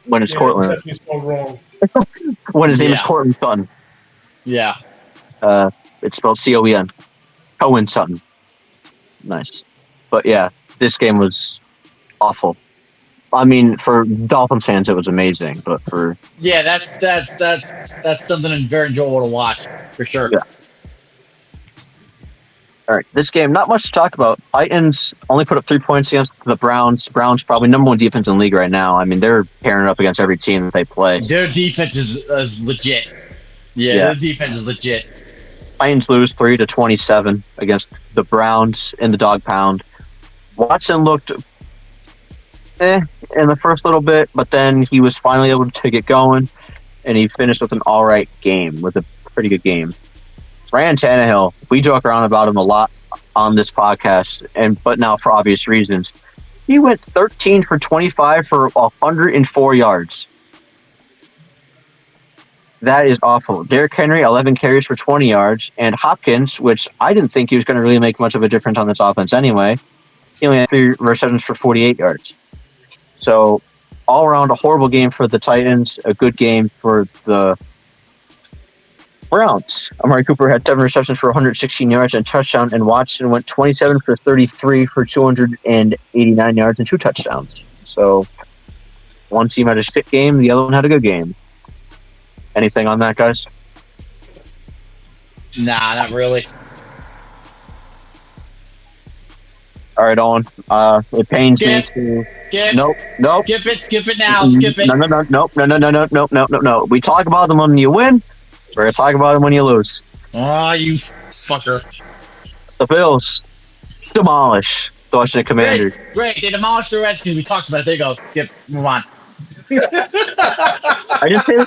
When it's Cortland. It's spelled wrong. When his name is Cortland Sutton. Yeah. It's spelled C-O-E-N. Cohen Sutton. Nice. But yeah, this game was awful. I mean, for Dolphins fans, it was amazing, but for that's something very enjoyable to watch for sure. Yeah. All right, this game, not much to talk about. Titans only put up 3 points against the Browns. Browns probably number one defense in the league right now. I mean, they're pairing up against every team that they play. Their defense is legit. Yeah, their defense is legit. Titans lose 3-27 against the Browns in the dog pound. Watson looked in the first little bit, but then he was finally able to get going, and he finished with an all right game, with a pretty good game. Ryan Tannehill, we joke around about him a lot on this podcast, but now for obvious reasons. He went 13 for 25 for 104 yards. That is awful. Derrick Henry, 11 carries for 20 yards, and Hopkins, which I didn't think he was going to really make much of a difference on this offense anyway, he only had 3 receptions for 48 yards. So, all around, a horrible game for the Titans, a good game for the Browns. Amari Cooper had 7 receptions for 116 yards and a touchdown, and Watson went 27 for 33 for 289 yards and 2 touchdowns. So, one team had a shit game, the other one had a good game. Anything on that, guys? Nah, not really. All right, Owen. It pains me to. Skip. Nope. Skip it now. Skip it. No. We talk about them when you win. We're gonna talk about them when you lose. Oh, you fucker. The Bills demolish the Washington Commanders. Great. They demolished the Redskins. We talked about it. There you go. Skip. Move on. I didn't say the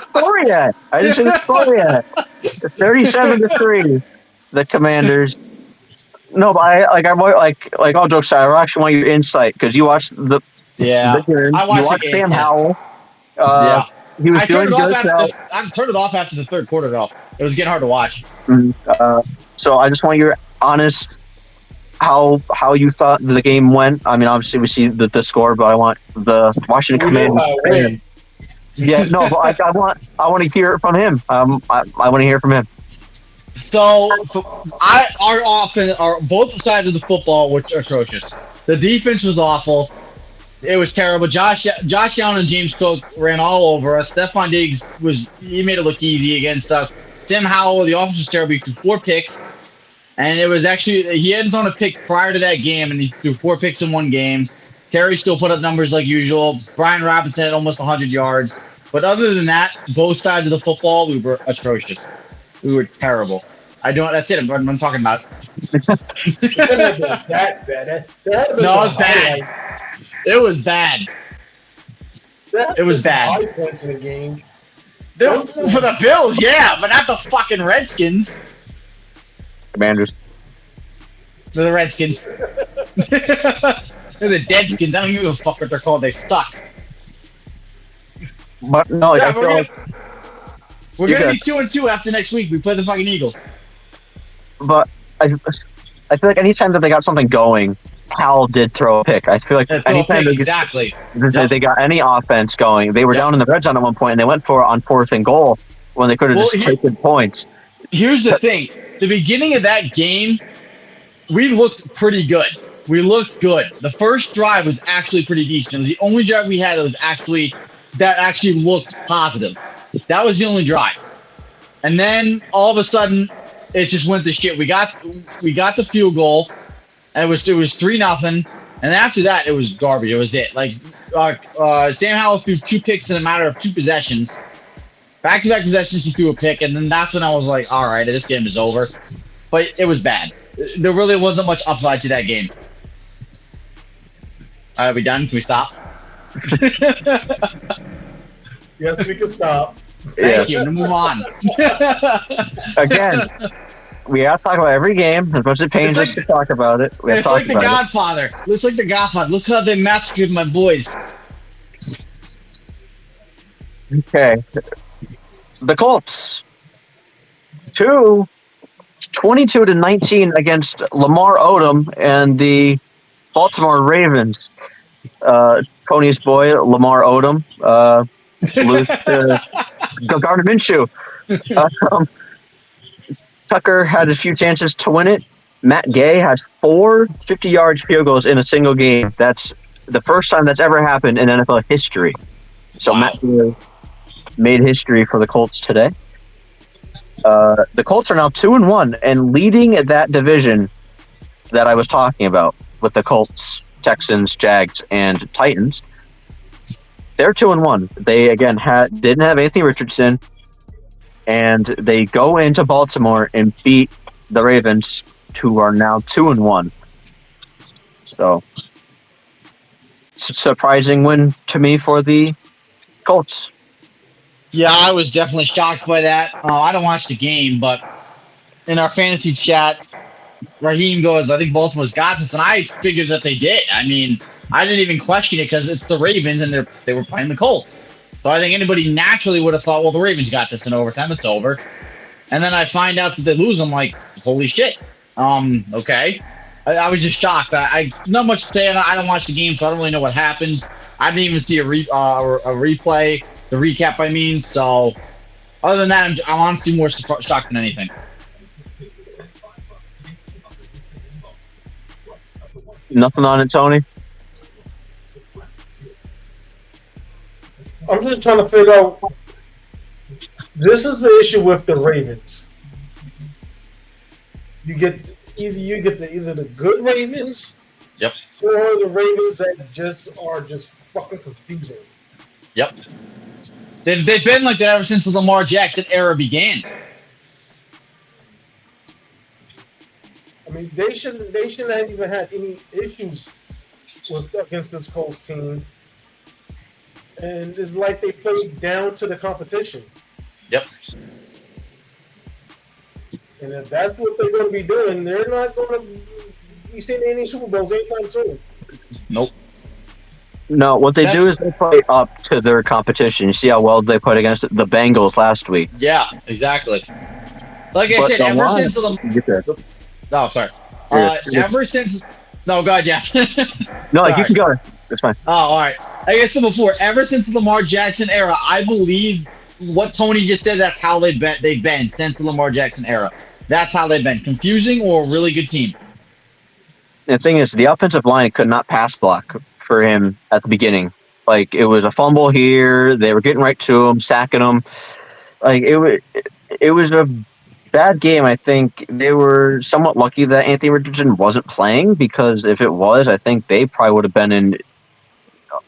score yet. 37-3. The Commanders. No, but I all jokes aside, I actually want your insight because you watched the game. I watched the game. Sam Howell. He was doing good. I turned it off after the third quarter, though. It was getting hard to watch. So I just want your honest how you thought the game went. I mean, obviously we see the score, but I want the Washington Commanders. Yeah, no, but I want to hear it from him. I want to hear from him. So, our offense, both sides of the football were atrocious. The defense was awful. It was terrible. Josh Allen and James Cook ran all over us. Stephon Diggs he made it look easy against us. Tim Howell, the offense was terrible. He threw 4 picks. And it was actually, he hadn't thrown a pick prior to that game, and he threw 4 picks in one game. Terry still put up numbers like usual. Brian Robinson had almost 100 yards. But other than that, both sides of the football, we were atrocious. We were terrible. That's it. I'm talking about. That bad. No, it was bad. It was bad. It was bad. High points in the game. For the Bills, yeah, but not the fucking Redskins. Commanders. They're the Redskins. They're the Deadskins. I don't give a fuck what they're called. They suck. But no, Yeah, I feel like we're gonna be 2-2 after next week. We play the fucking Eagles. But I feel like anytime that they got something going, Howell did throw a pick. I feel like anytime they got any offense going, they were down in the red zone at one point, and they went for it on 4th and goal when they could have just taken points. Here's the thing. The beginning of that game, we looked pretty good. We looked good. The first drive was actually pretty decent. It was the only drive we had that actually looked positive. That was the only drive. And then all of a sudden, it just went to shit. We got the field goal, and it was 3-0. And then after that, it was garbage. It was it. Sam Howell threw 2 picks in a matter of 2 possessions. Back-to-back possessions, he threw a pick, and then that's when I was like, all right, this game is over. But it was bad. There really wasn't much upside to that game. Are we done? Can we stop? Yes, we can stop. Thank you. Move on. Again, we have to talk about every game as much as it pains us to talk about it. It's like The Godfather. It's like The Godfather. Look how they massacred my boys. Okay. The Colts. 22-19 against Lamar Odom and the Baltimore Ravens. Tony's boy, Lamar Odom, lose to Gardner Minshew. Tucker had a few chances to win it. Matt Gay had 4 50-yard field goals in a single game. That's the first time that's ever happened in NFL history. So wow. Matt Gay made history for the Colts today. The Colts are now 2-1 and leading that division that I was talking about with the Colts, Texans, Jags, and Titans, they're 2-1. They again didn't have Anthony Richardson, and they go into Baltimore and beat the Ravens, who are now 2-1. So, it's a surprising win to me for the Colts. Yeah, I was definitely shocked by that. I don't watch the game, but in our fantasy chat, Raheem goes, I think Baltimore's got this, and I figured that they did. I mean, I didn't even question it because it's the Ravens, and they were playing the Colts. So I think anybody naturally would have thought, well, the Ravens got this in overtime. It's over. And then I find out that they lose. I'm like, holy shit. Okay. I was just shocked. I not much to say. I don't watch the game, so I don't really know what happened. I didn't even see a replay, the recap, I mean. So other than that, I'm honestly more shocked than anything. Nothing on it, Tony? I'm just trying to figure out. This is the issue with the Ravens. You get either the good Ravens, Yep, or the Ravens that are just fucking confusing. yep. They've been like that ever since the Lamar Jackson era began. I mean, they shouldn't have even had any issues against this Colts team. And it's like they played down to the competition. Yep. And if that's what they're going to be doing, they're not going to be seeing any Super Bowls anytime soon. Nope. No, what they do is they play up to their competition. You see how well they played against the Bengals last week. Yeah, exactly. Like I said, ever since the oh, sorry. Ever since no, God, yeah. No, you can go. It's fine. Oh, all right. Like I said before, ever since the Lamar Jackson era, I believe what Tony just said. That's how they've been since the Lamar Jackson era. That's how they've been. Confusing or a really good team. The thing is, the offensive line could not pass block for him at the beginning. Like, it was a fumble here. They were getting right to him, sacking him. Like, it was a bad game. I think they were somewhat lucky that Anthony Richardson wasn't playing, because if it was, I think they probably would have been in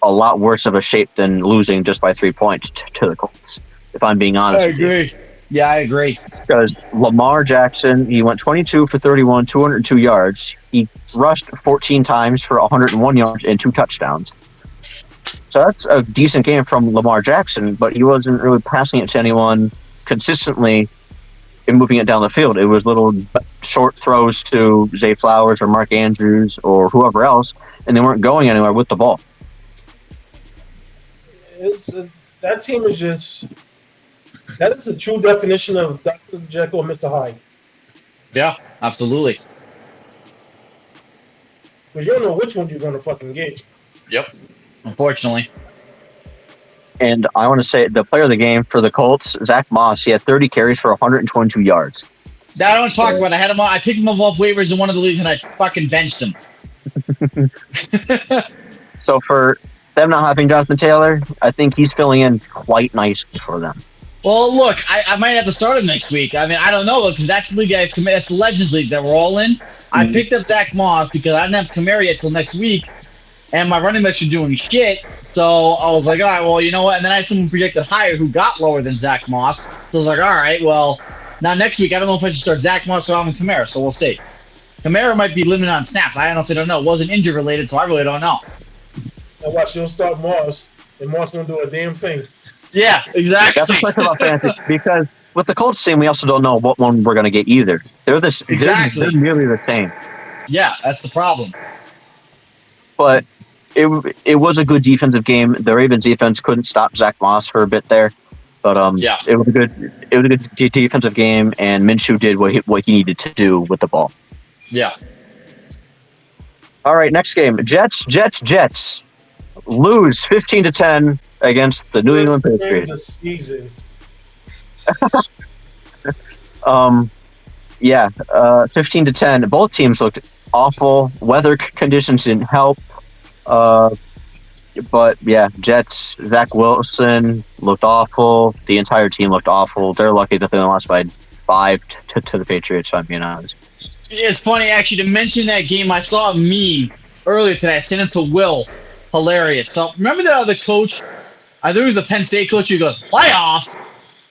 a lot worse of a shape than losing just by 3 points to the Colts, if I'm being honest. I agree. Yeah, I agree. Because Lamar Jackson, he went 22 for 31, 202 yards. He rushed 14 times for 101 yards and 2 touchdowns. So that's a decent game from Lamar Jackson, but he wasn't really passing it to anyone consistently and moving it down the field. It was little short throws to Zay Flowers or Mark Andrews or whoever else, and they weren't going anywhere with the ball. That team is just... That is the true definition of Dr. Jekyll and Mr. Hyde. Yeah, absolutely. Because you don't know which one you're going to fucking get. Yep. Unfortunately. And I want to say the player of the game for the Colts, Zach Moss, he had 30 carries for 122 yards. Now, I don't talk about it. I picked him up off waivers in one of the leagues, and I fucking benched him. So for them not having Jonathan Taylor, I think he's filling in quite nicely for them. Well, look, I might have to start him next week. I mean, I don't know, because that's the league I've committed. That's the Legends League that we're all in. I picked up Zach Moss because I didn't have Kamara yet till next week, and my running backs are doing shit. So I was like, all right, well, you know what? And then I had someone projected higher who got lower than Zach Moss. So I was like, all right, well, now next week I don't know if I should start Zach Moss or Alvin Kamara, so we'll see. Kamara might be limited on snaps. I honestly don't know. It wasn't injury related, so I really don't know. Now watch, you'll start Moss, and Moss won't do a damn thing. Yeah, exactly. That's what's about fantasy, because with the Colts team, we also don't know what one we're going to get either. They're Exactly. They're nearly the same. Yeah, that's the problem. But it was a good defensive game. The Ravens defense couldn't stop Zach Moss for a bit there, but yeah, it was a good defensive game, and Minshew did what he needed to do with the ball. Yeah. All right, next game: Jets lose 15-10 against the New England Patriots. The season. 15-10. Both teams looked awful. Weather conditions didn't help. But yeah, Jets, Zach Wilson looked awful. The entire team looked awful. They're lucky that they only lost by 5 to the Patriots, if I'm being honest. It's funny actually to mention that game. I saw a meme earlier today. I sent it to Will. Hilarious. So remember the coach? I think it was the Penn State coach who goes playoffs,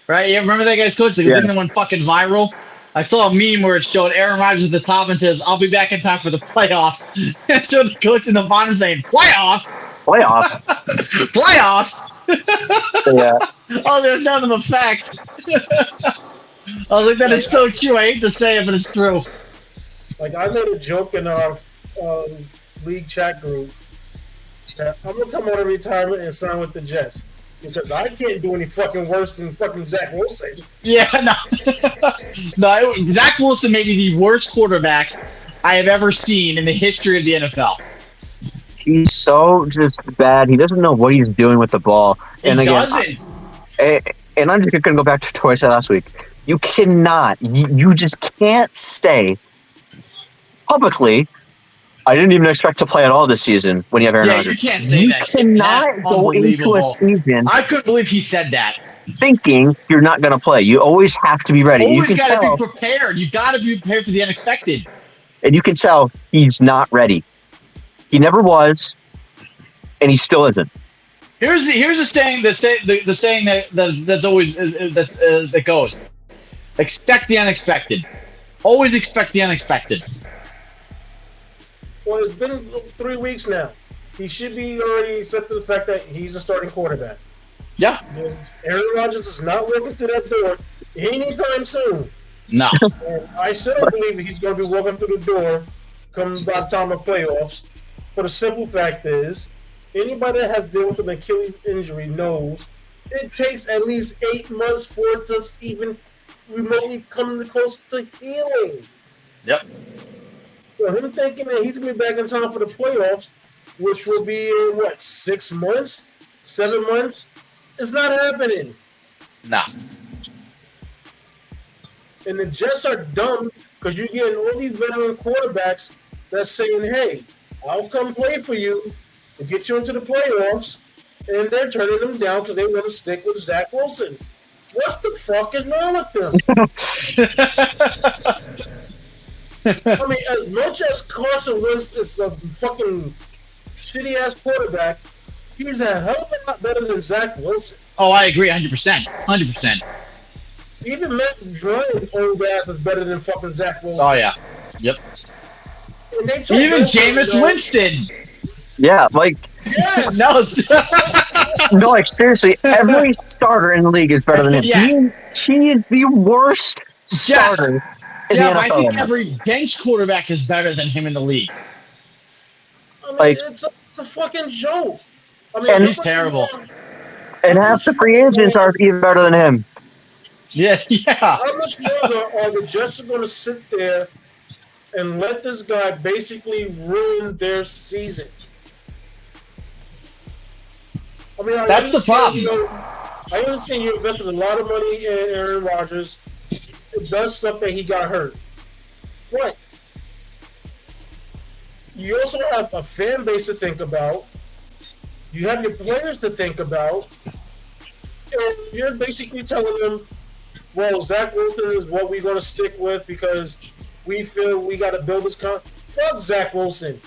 right? You remember that guy's coach? The thing that went fucking viral. I saw a meme where it showed Aaron Rodgers at the top and says, "I'll be back in time for the playoffs." It showed the coach in the bottom saying, "Playoffs, Playoffs. playoffs." Yeah. Oh, there's none of the facts. I was like, that is so true. I hate to say it, but it's true. Like, I made a joke in our league chat group that I'm gonna come out of retirement and sign with the Jets because I can't do any fucking worse than fucking Zach Wilson. Yeah, no, Zach Wilson may be the worst quarterback I have ever seen in the history of the NFL. He's so just bad. He doesn't know what he's doing with the ball. And He again, doesn't. and I'm just going to go back to what I said last week. You cannot, you just can't say publicly, I didn't even expect to play at all this season when you have Aaron Yeah, Rodgers. you can't say You that. cannot That's go into a unbelievable. season I couldn't believe he said that. thinking you're not going to play. You always have to be ready. You Always can got to tell, be prepared. You got to be prepared for the unexpected. and you can tell he's not ready. He never was, and he still isn't. Here's the saying. The saying that's always that goes. Expect the unexpected. Always expect the unexpected. Well, it's been 3 weeks now. He should be already accepted the fact that he's a starting quarterback. Yeah. Because Aaron Rodgers is not walking through that door anytime soon. No. And I still don't believe he's going to be walking through the door come by the time of playoffs. But the simple fact is, anybody that has dealt with an Achilles injury knows it takes at least 8 months for it to even remotely come close to healing. Yep. So him thinking that he's going to be back in time for the playoffs, which will be in, 6 months? 7 months? It's not happening. No. And the Jets are dumb because you're getting all these veteran quarterbacks that's saying, hey, I'll come play for you and get you into the playoffs. And they're turning them down because they want to stick with Zach Wilson. What the fuck is wrong with them? I mean, as much as Carson Wentz is a fucking shitty-ass quarterback, he's a hell of a lot better than Zach Wilson. Oh, I agree 100%. 100%. Even Matt Ryan, old ass, is better than fucking Zach Wilson. Oh, yeah. Yep. And they told Even him, Jameis Winston. Yeah, like, Yes. No. no, like seriously, every starter in the league is better than him. Yeah. He is the worst starter in Yeah, the I NFL. think every bench quarterback is better than him in the league. I mean, Like- it's a fucking joke. I mean, And he's terrible. And half the free agents are even better than him. Yeah, yeah. How much longer are the Jets going to sit there and let this guy basically ruin their season? I mean, That's the problem. I understand you invested a lot of money in Aaron Rodgers. It does suck that he got hurt. Right. You also have a fan base to think about. You have your players to think about. And you're basically telling them, well, Zach Wilson is what we're going to stick with because we feel we got to build this Fuck Zach Wilson.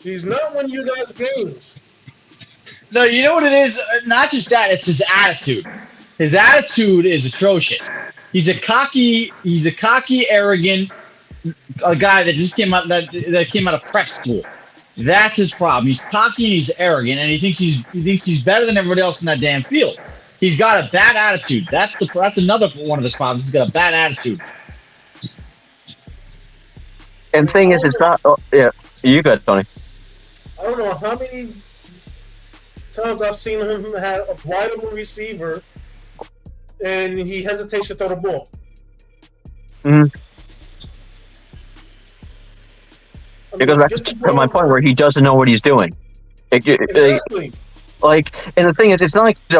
He's not winning you guys games. No, you know what it is? Not just that, it's his attitude. His attitude is atrocious. He's a cocky, arrogant guy that just came out that came out of prep school. That's his problem. He's cocky and he's arrogant, and he thinks he's better than everybody else in that damn field. He's got a bad attitude. That's another one of his problems. He's got a bad attitude. And the thing is, it's not. Oh, yeah, you good, Tony? I don't know how many times I've seen him have a wide open receiver and he hesitates to throw the ball. Mm-hmm. I It goes back to my point where he doesn't know what he's doing. Exactly. Like, and the thing is, it's not like he's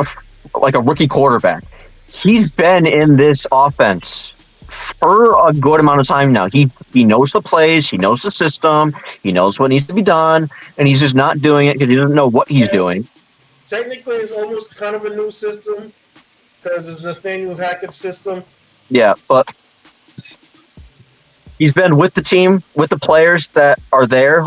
a rookie quarterback. He's been in this offense for a good amount of time now. He knows the plays, he knows the system, he knows what needs to be done, and he's just not doing it because he doesn't know what he's doing. Technically, it's almost kind of a new system because it's Nathaniel Hackett's system. Yeah, but He's been with the team, with the players that are there.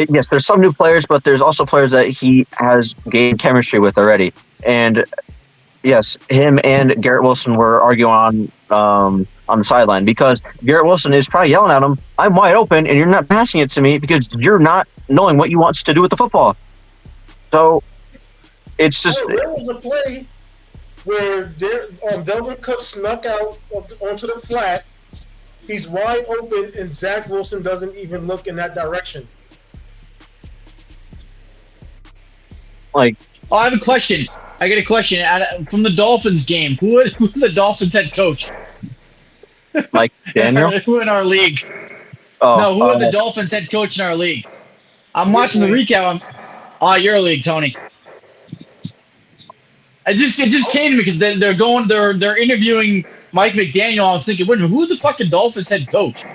Yes, there's some new players, but there's also players that he has gained chemistry with already. And yes, him and Garrett Wilson were arguing on the sideline because Garrett Wilson is probably yelling at him, "I'm wide open, and you're not passing it to me because you're not knowing what you want to do with the football." So it's just there was a play where Delvin Cook snuck out onto the flat. He's wide open, and Zach Wilson doesn't even look in that direction. like Oh, I have a question. I got a question from the Dolphins game. Who's the Dolphins head coach? Mike Daniel. Who in our league? Oh, No, who are the Dolphins head coach in our league? I'm watching the recap. Your league, Tony. It just came to me because they're interviewing Mike McDaniel. I was thinking, wait a minute, who's the fucking Dolphins head coach?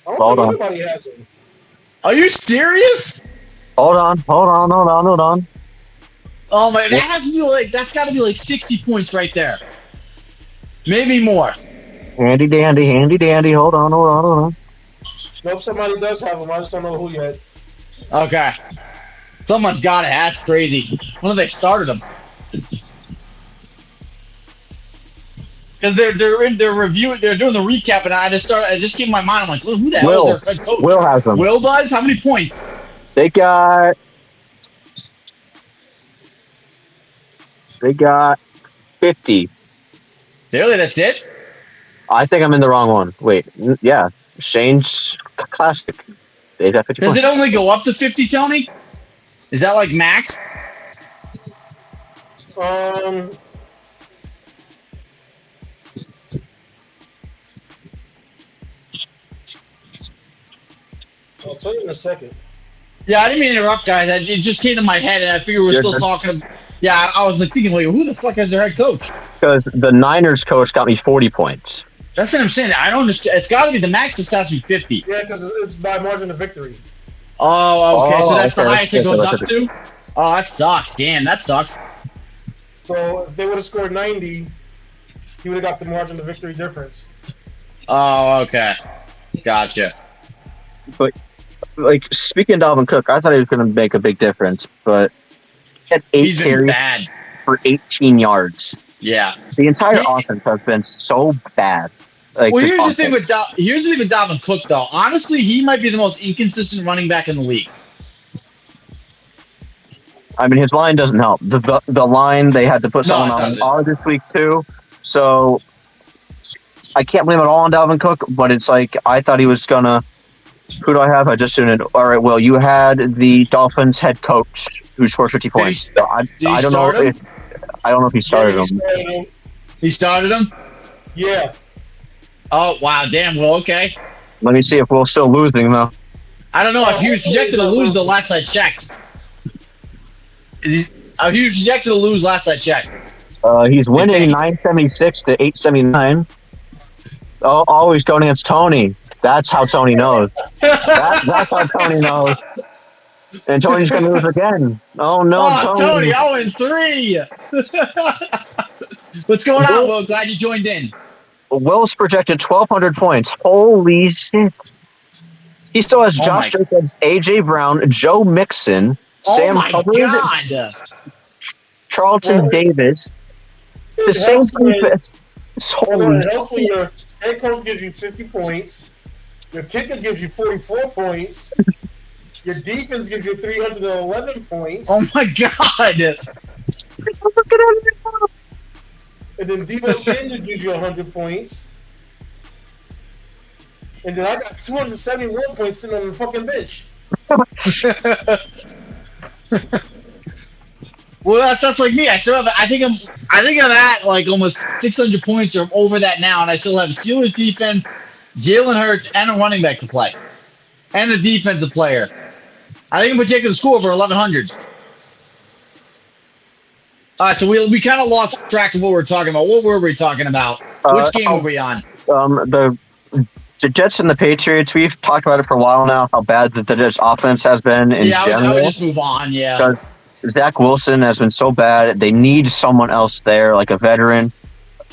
I don't think anybody has him. Are you serious? Hold on. Oh my, that's got to be like 60 points right there. Maybe more. Handy dandy. Hold on. Nope, somebody does have him. I just don't know who yet. Okay. Someone's got it. That's crazy. When have they started them? Because they're reviewing, they're doing the recap, and it just came to my mind. I'm like, who the hell is their head coach? Will has them. Will does? How many points? They got 50. Really? That's it? I think I'm in the wrong one. Wait, yeah, Shane's Classic. They got 50. Does it only go up to 50, Tony? Is that like max? I'll tell you in a second. Yeah, I didn't mean to interrupt, guys. It just came to my head, and I figured we're still talking. Yeah, I was like thinking, wait, who the fuck is their head coach? Because the Niners coach got me 40 points. That's what I'm saying. I don't understand. It's got to be the max. Just has to be 50. Yeah, because it's by margin of victory. Oh, okay. So that's okay. the highest it goes up to? Oh, that sucks. Damn, that sucks. So if they would have scored 90, he would have got the margin of victory difference. Oh, okay. Gotcha. But, speaking of Dalvin Cook, I thought he was going to make a big difference, but he had 8 He's been carries bad. for 18 yards. Yeah. The entire offense has been so bad. Well, here's the thing with Dalvin Cook, though. Honestly, he might be the most inconsistent running back in the league. I mean, his line doesn't help. The line, they had to put someone on IR this week, too. So, I can't blame it all on Dalvin Cook, but it's like, I thought he was going to... Who do I have? I just tuned in. All right, well, you had the Dolphins head coach who scored 50 points. I don't know if he started him. He started him? Yeah. Oh, wow. Damn. Well, okay. Let me see if we're still losing, though. I don't know. If he was projected to lose the last I checked. He was projected to lose last I checked. He's winning 976 to 879. Oh, he's going against Tony. That's how Tony knows. That's how Tony knows. And Tony's going to lose again. Oh, no, Tony. 0-3. What's going on, Will? Glad you joined in. Will's projected 1,200 points. Holy shit. He still has Josh Jacobs, A.J. Brown, Joe Mixon, Sam Hubbard, Charlton Davis. The same defense. Holy shit. Your head coach gives you 50 points. Your kicker gives you 44 points. Your defense gives you 311 points. Oh my god! And then Deebo Samuel gives you 100 points. And then I got 271 points sitting on the fucking bench. Well, that's like me. I think I'm at like almost 600 points or over that now, and I still have Steelers defense, Jalen Hurts, and a running back to play, and a defensive player. I think I'm projected to score over 1,100. All right, so we kind of lost track of what we're talking about. What were we talking about? Which game were we on? The Jets and the Patriots. We've talked about it for a while now. How bad the Jets offense has been in general. I would just move on. Yeah. Zach Wilson has been so bad. They need someone else there, like a veteran.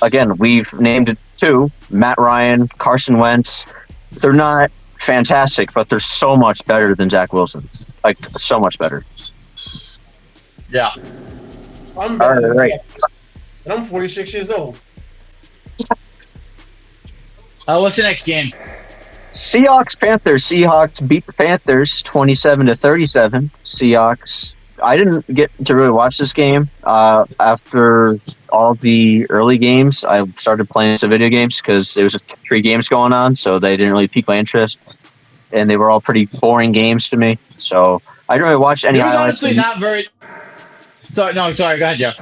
Again, we've named 2, Matt Ryan, Carson Wentz. They're not fantastic, but they're so much better than Zach Wilson. Like, so much better. Yeah. I'm better than Right. Zach, and I'm 46 years old. What's the next game? Seahawks-Panthers. Seahawks beat the Panthers 27-37. Seahawks. I didn't get to really watch this game. After all the early games, I started playing some video games because there was just 3 games going on, so they didn't really pique my interest. And they were all pretty boring games to me. So I didn't really watch any It was highlights. honestly not very. Sorry, go ahead, Jeff.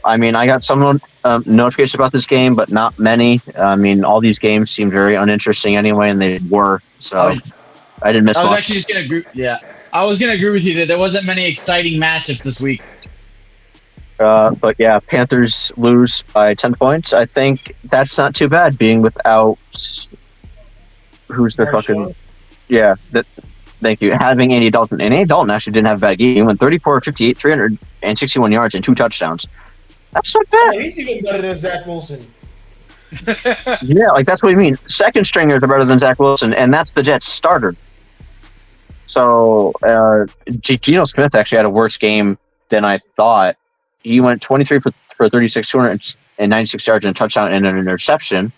I mean, I got some notifications about this game, but not many. I mean, all these games seemed very uninteresting anyway, and they were. So I didn't miss I was much. actually just gonna agree. Yeah, I was gonna agree with you that there wasn't many exciting matchups this week. But yeah, Panthers lose by 10 points. I think that's not too bad, being without who's their fucking thank you. Having Andy Dalton. And Andy Dalton actually didn't have a bad game. He went 34-58, 361 yards, and 2 touchdowns. That's not bad. Oh, he's even better than Zach Wilson. Yeah, like that's what I mean. Second stringers are better than Zach Wilson, and that's the Jets starter. So Geno Smith actually had a worse game than I thought. He went 23 for 36, 296 yards and a touchdown and an interception.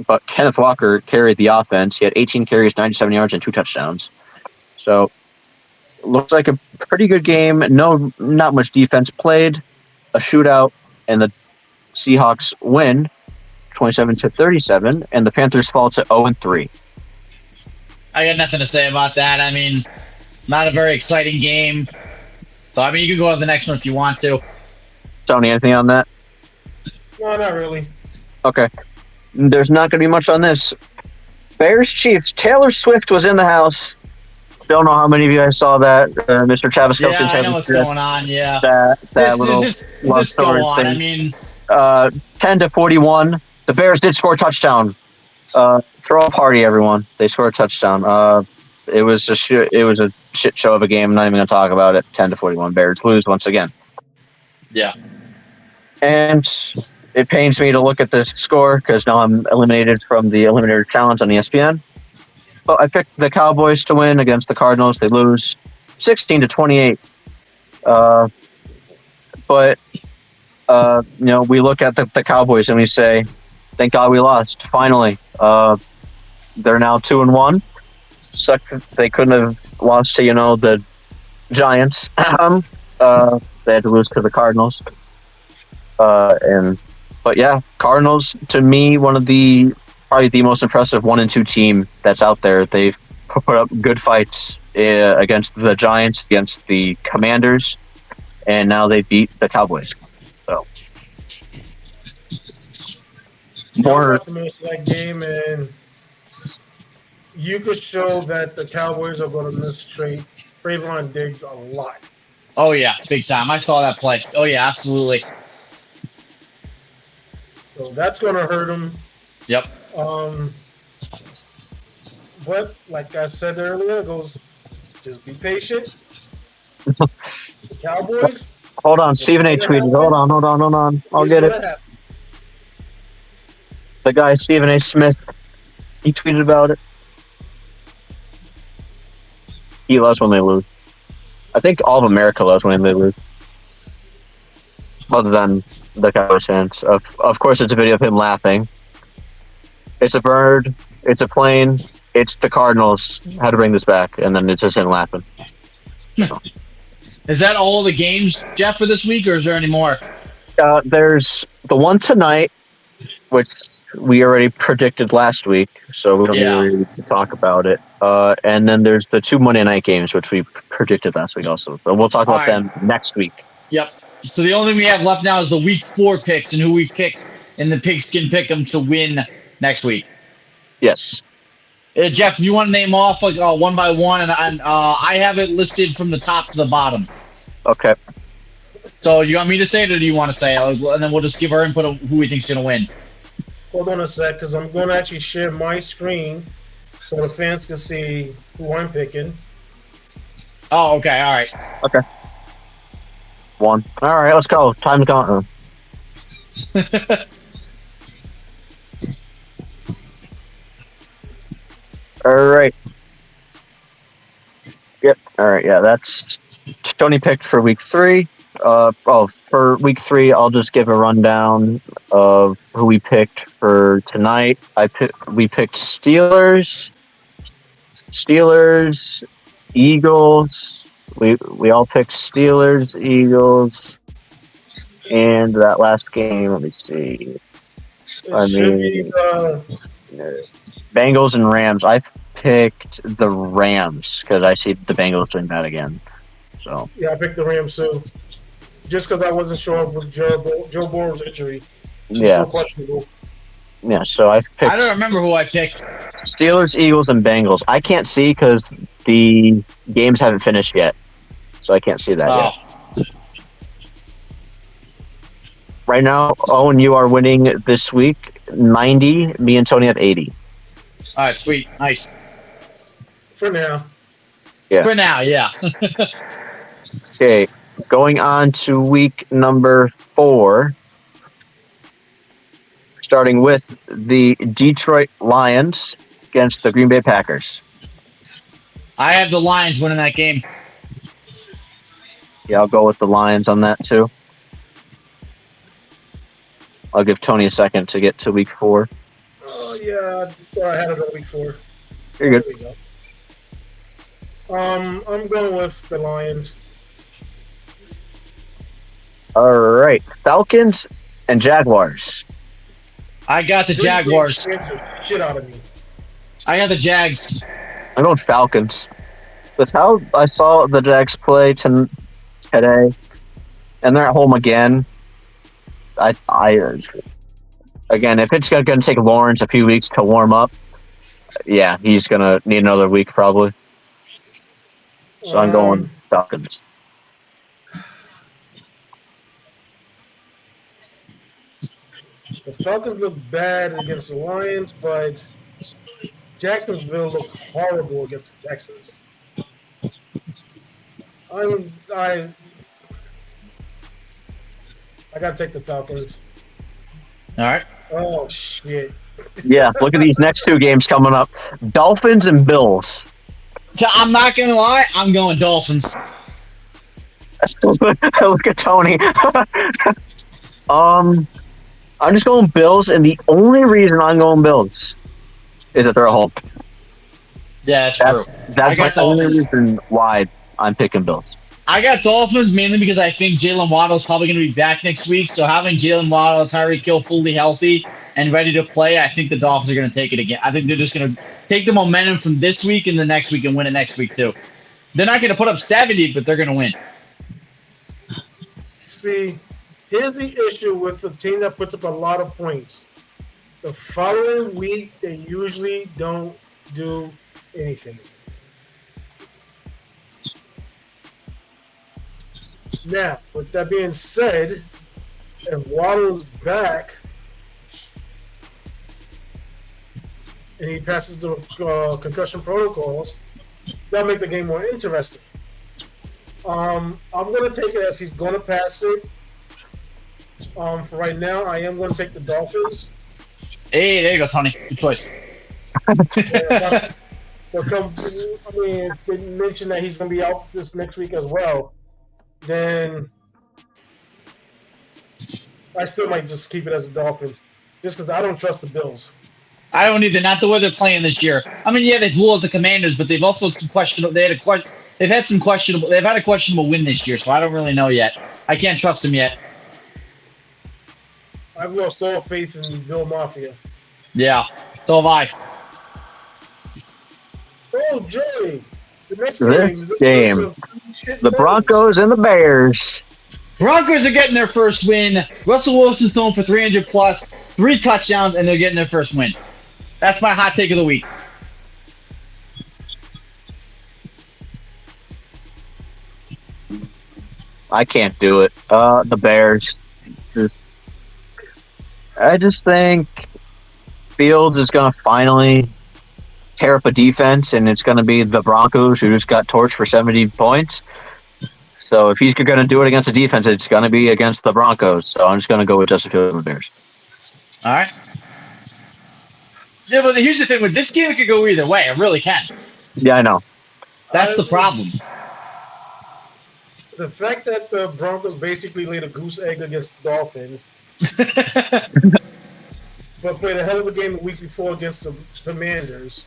But Kenneth Walker carried the offense. He had 18 carries, 97 yards, and 2 touchdowns. So looks like a pretty good game. Not much defense played. A shootout, and the Seahawks win 27-37, and the Panthers fall to 0-3. I got nothing to say about that. I mean, not a very exciting game. So I mean, you can go on to the next one if you want to. Tony, anything on that? No, not really. Okay. There's not going to be much on this. Bears Chiefs. Taylor Swift was in the house. Don't know how many of you guys saw that. Mr. Travis Kelce. Yeah, I know what's going on. Yeah. That little just love story go on. thing. I mean, 10-41. The Bears did score a touchdown. Throw a party, everyone. They scored a touchdown. It was a shit show of a game. I'm not even going to talk about it. 10-41. Bears lose once again. yeah. And it pains me to look at the score because now I'm eliminated from the Eliminator Challenge on ESPN. But I picked the Cowboys to win against the Cardinals. They lose 16-28. But we look at the Cowboys and we say, thank God we lost. Finally. They're now 2-1. Sucked that they couldn't have lost to, the Giants. They had to lose to the Cardinals. But yeah, Cardinals, to me, probably the most impressive 1-2 team that's out there. They've put up good fights against the Giants, against the Commanders, and now they beat the Cowboys. So More the most of that game, and you could show that the Cowboys are going to miss Trayvon Diggs a lot. Oh yeah, big time. I saw that play. Oh yeah, absolutely. So that's going to hurt them. Yep. But like I said earlier, it goes, just be patient. The Cowboys. Hold on, Stephen A. tweeted. Hold on. I'll get it. The guy, Stephen A. Smith, he tweeted about it. He loves when they lose. I think all of America loves when they lose. Other than the Cowboys fans. Of course, it's a video of him laughing. It's a bird. It's a plane. It's the Cardinals. How to bring this back. And then it's just him laughing. So. Is that all the games, Jeff, for this week, or is there any more? There's the one tonight, which we already predicted last week, so we don't really need to talk about it. And then there's the 2 Monday night games, which we predicted last week also. So we'll talk about them next week. Yep. So the only thing we have left now is the week 4 picks and who we picked in the Pigskin Pick'em to win next week. Yes. Jeff, you want to name off like one by one, and I have it listed from the top to the bottom. Okay. So you want me to say it, or do you want to say it? And then we'll just give our input of who we think's going to win. Hold on a sec, because I'm going to actually share my screen so the fans can see who I'm picking. Oh, okay. All right. Okay. 1. All right, let's go. Time's gone. All right. Yep. All right. Yeah, that's Tony picked for week 3. For week 3, I'll just give a rundown of who we picked for tonight. We picked Steelers, Eagles. We all picked Steelers, Eagles, and that last game. Let me see. Bengals and Rams. I picked the Rams because I see the Bengals doing that again. So yeah, I picked the Rams too, just because I wasn't sure with Joe Burrow's injury. Yeah, so questionable. Yeah, so I picked. I don't remember who I picked. Steelers, Eagles, and Bengals. I can't see because the games haven't finished yet, so I can't see that yet. Right now, Owen, you are winning this week 90. Me and Tony have 80. All right, sweet, nice. For now. Yeah. For now, yeah. Okay, going on to week number 4. Starting with the Detroit Lions against the Green Bay Packers. I have the Lions winning that game. Yeah, I'll go with the Lions on that too. I'll give Tony a second to get to week 4. Oh yeah, I had it on week 4. You're good. There we go. I'm going with the Lions. All right, Falcons and Jaguars. I got the Jaguars. Shit out of me. I got the Jags. I'm going Falcons. With how I saw the Jags play today, and they're at home again. Again, if it's going to take Lawrence a few weeks to warm up, yeah, he's going to need another week probably. So I'm going Falcons. The Falcons look bad against the Lions, but Jacksonville looked horrible against the Texans. I gotta take the Falcons. All right. Oh shit. Yeah, look at these next 2 games coming up. Dolphins and Bills. I'm not gonna lie, I'm going Dolphins. Look at Tony. I'm just going Bills, and the only reason I'm going Bills is that they're at home. Yeah, that's true. That's like the only reason why I'm picking Bills. I got Dolphins mainly because I think Jalen Waddle is probably going to be back next week. So having Jalen Waddle, Tyreek Hill fully healthy and ready to play, I think the Dolphins are going to take it again. I think they're just going to take the momentum from this week and the next week and win it next week too. They're not going to put up 70, but they're going to win. See, here's the issue with a team that puts up a lot of points. The following week, they usually don't do anything. Now, with that being said, if Waddle's back and he passes the concussion protocols, that'll make the game more interesting. I'm going to take it as he's going to pass it. For right now, I am going to take the Dolphins. Hey, there you go, Tony. Good choice. But if they mention that he's going to be out this next week as well, then I still might just keep it as the Dolphins, just because I don't trust the Bills. I don't either. Not the way they're playing this year. I mean, yeah, they blew out the Commanders, but they've also some questionable. They've had some questionable. They've had a questionable win this year, so I don't really know yet. I can't trust them yet. I've lost all faith in Bill Mafia. Yeah, so have I. Oh, Joey! This game, the Broncos and the Bears. Broncos are getting their first win. Russell Wilson's thrown for 300 plus, 3 touchdowns, and they're getting their first win. That's my hot take of the week. I can't do it. The Bears. I just think Fields is going to finally tear up a defense, and it's going to be the Broncos who just got torched for 70 points. So if he's going to do it against the defense, it's going to be against the Broncos. So I'm just going to go with Justin Fields and the Bears. All right. Yeah, but here's the thing: with this game, it could go either way. It really can. Yeah, I know. That's the problem. The fact that the Broncos basically laid a goose egg against the Dolphins, but played a hell of a game the week before against the Commanders,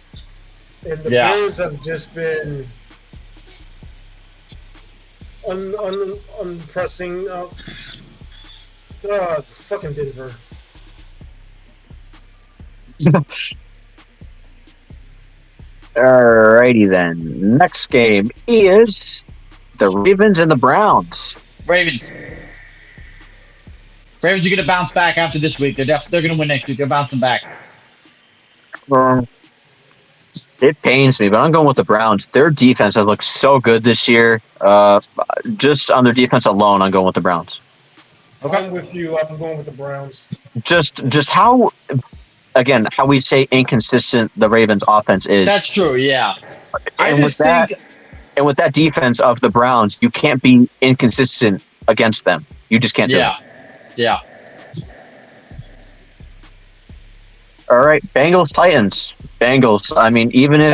and the Bears have just been unpressing. Fucking Denver. Alrighty then. Next game is the Ravens and the Browns. Ravens are going to bounce back after this week. They're going to win next week. They're bouncing back. It pains me, but I'm going with the Browns. Their defense has looked so good this year. Just on their defense alone, I'm going with the Browns. Okay. I'm with you. I'm going with the Browns. Just how we say inconsistent the Ravens offense is. That's true, yeah. And with that defense of the Browns, you can't be inconsistent against them. You just can't do it. Yeah. All right, Bengals, Titans. Bengals. I mean, even if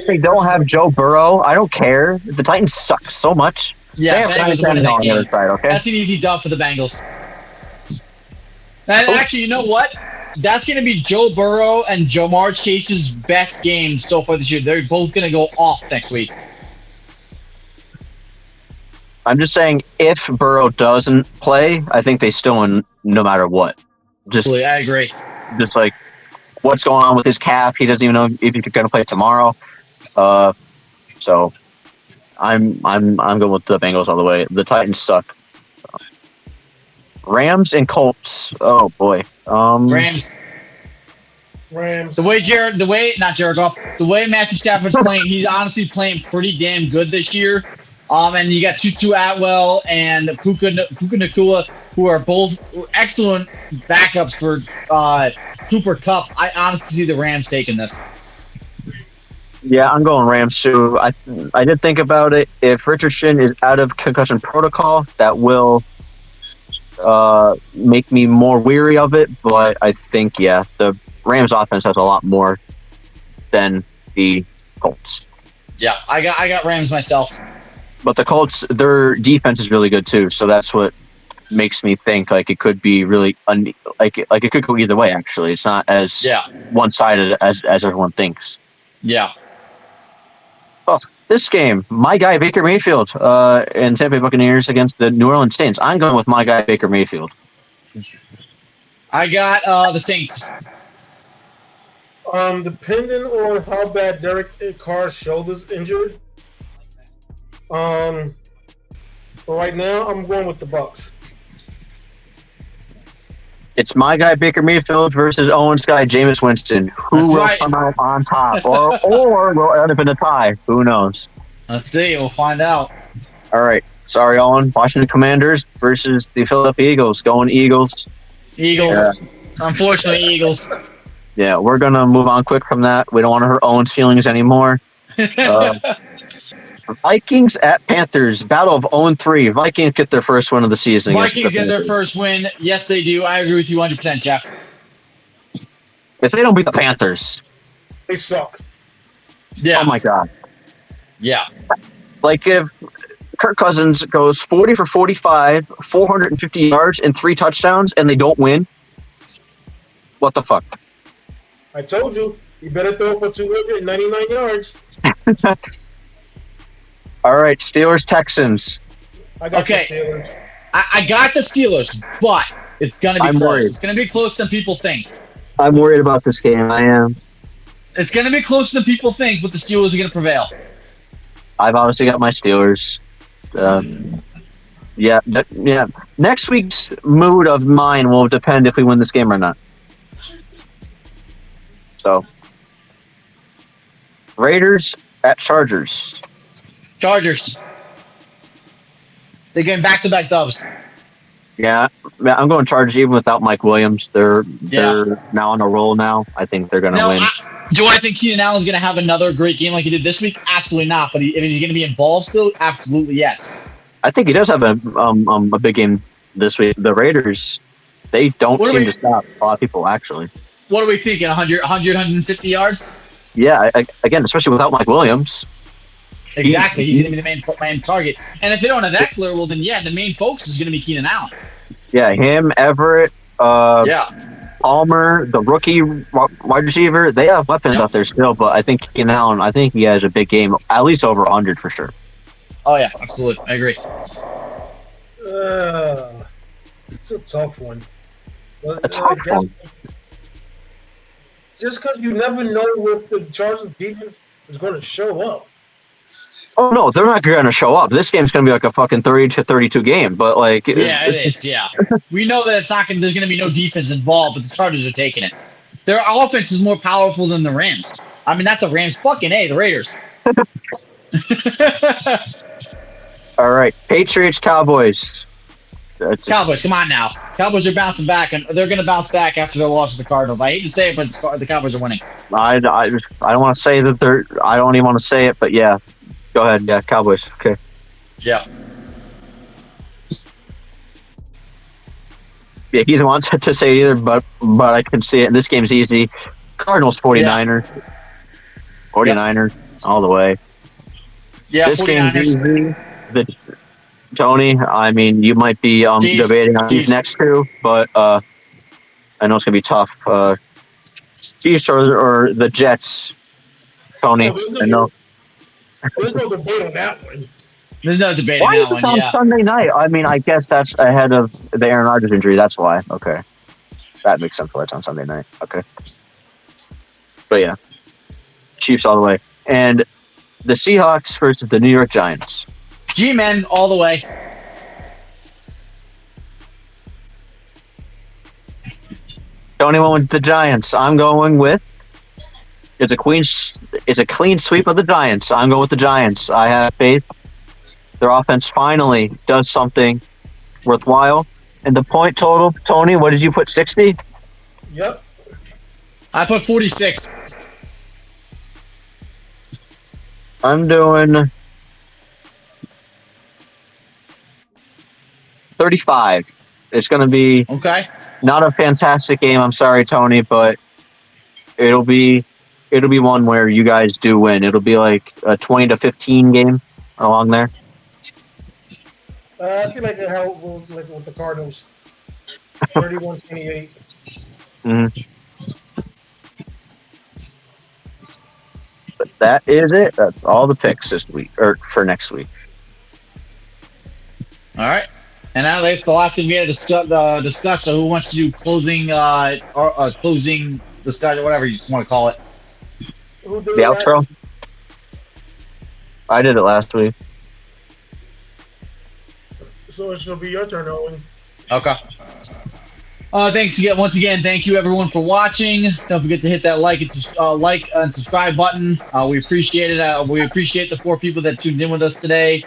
they don't have Joe Burrow, I don't care. The Titans suck so much. Yeah, Bengals on the other side, okay? That's an easy dub for the Bengals. And actually, you know what? That's going to be Joe Burrow and Jamar Chase's best game so far this year. They're both going to go off next week. I'm just saying, if Burrow doesn't play, I think they still win no matter what. I agree. Just like what's going on with his calf, he doesn't even know if he's going to play tomorrow. So I'm going with the Bengals all the way. The Titans suck. Rams and Colts. Oh boy. Rams. The way Matthew Stafford's playing, he's honestly playing pretty damn good this year. And you got Tutu Atwell and Puka Nacua, who are both excellent backups for Cooper Kupp. I honestly see the Rams taking this. Yeah, I'm going Rams too. I did think about it. If Richardson is out of concussion protocol, that will make me more weary of it. But I think, the Rams offense has a lot more than the Colts. Yeah, I got Rams myself. But the Colts, their defense is really good too. So that's what makes me think like it could be really it could go either way. Actually, it's not as one-sided as everyone thinks. Yeah. Oh, this game, my guy Baker Mayfield and Tampa Bay Buccaneers against the New Orleans Saints. I'm going with my guy Baker Mayfield. I got the Saints. Depending on how bad Derek Carr's shoulder's injured, but right now I'm going with the Bucs. It's my guy Baker Mayfield versus Owen's guy Jameis Winston. Who will come out on top, or will end up in a tie? Who knows? Let's see. We'll find out. All right. Sorry, Owen. Washington Commanders versus the Philadelphia Eagles. Going Eagles. Eagles. Yeah. Unfortunately, Eagles. Yeah, we're gonna move on quick from that. We don't want to hurt Owen's feelings anymore. Vikings at Panthers. Battle of 0-3. Vikings get their first win of the season. Vikings get their first win. Yes, they do. I agree with you 100%, Jeff. If they don't beat the Panthers, they suck. Yeah. Oh my God. Yeah. Like if Kirk Cousins goes 40 for 45, 450 yards, and 3 touchdowns, and they don't win, what the fuck? I told you. You better throw for 299 yards. All right, Steelers, Texans. I got the Steelers. I got the Steelers, but it's going to be close. Worried. It's going to be closer than people think. I'm worried about this game. I am. It's going to be closer than people think, but the Steelers are going to prevail. I've obviously got my Steelers. Yeah. Next week's mood of mine will depend if we win this game or not. So, Raiders at Chargers. Chargers. They're getting back-to-back dubs. Yeah, I'm going Chargers even without Mike Williams. They're now on a roll now. I think they're going to win. Do I think Keenan Allen's going to have another great game like he did this week? Absolutely not. But is he going to be involved still? Absolutely yes. I think he does have a big game this week. The Raiders, they don't seem to stop a lot of people, actually. What are we thinking? 150 yards? Yeah, again, especially without Mike Williams. Exactly. He's going to be the main target. And if they don't have that clear, well, then, yeah, the main focus is going to be Keenan Allen. Yeah, him, Everett, Palmer, the rookie wide receiver, they have weapons out there still, but I think Keenan Allen, I think he has a big game, at least over 100 for sure. Oh, yeah, absolutely. I agree. It's a tough one. A tough one. Just because you never know if the Chargers defense is going to show up. Oh, no, they're not going to show up. This game's going to be like a fucking 30-32 game, but like... Yeah, it is, yeah. We know that there's going to be no defense involved, but the Chargers are taking it. Their offense is more powerful than the Rams. I mean, not the Rams, fucking A, the Raiders. All right, Patriots, Cowboys. Cowboys, come on now. Cowboys are bouncing back, and they're going to bounce back after their loss to the Cardinals. I hate to say it, but the Cowboys are winning. I don't want to say that they're... I don't even want to say it, but yeah. Go ahead. Yeah, Cowboys. Okay. Yeah. Yeah, he doesn't want to say it either, but I can see it. This game's easy. Cardinals, 49ers. Yeah. 49ers, all the way. Yeah, this game's easy. Tony, I mean, you might be debating on these next two, but I know it's going to be tough. Chiefs or the Jets, Tony. I know. There's no debate on that one. There's no debate on that one. Why is it on Sunday night? I mean, I guess that's ahead of the Aaron Rodgers injury. That's why. Okay. That makes sense why it's on Sunday night. Okay. But yeah. Chiefs all the way. And the Seahawks versus the New York Giants. G-Men all the way. Tony went with the Giants. I'm going with... It's a clean sweep of the Giants. I'm going with the Giants. I have faith. Their offense finally does something worthwhile. And the point total, Tony, what did you put, 60? Yep. I put 46. I'm doing 35. It's going to be not a fantastic game. I'm sorry, Tony, but it'll be one where you guys do win. It'll be like a 20-15 game along there. I feel like how it goes like with the Cardinals. 31-28. Mm-hmm. But that is it. That's all the picks this week, or for next week. All right. And now that's the last thing we had to discuss. So who wants to do closing discussion, whatever you want to call it? The outro? I did it last week. So it should be your turn, Owen. Okay. Thanks again. Once again, thank you everyone for watching. Don't forget to hit that like and subscribe button. We appreciate it. We appreciate the 4 people that tuned in with us today.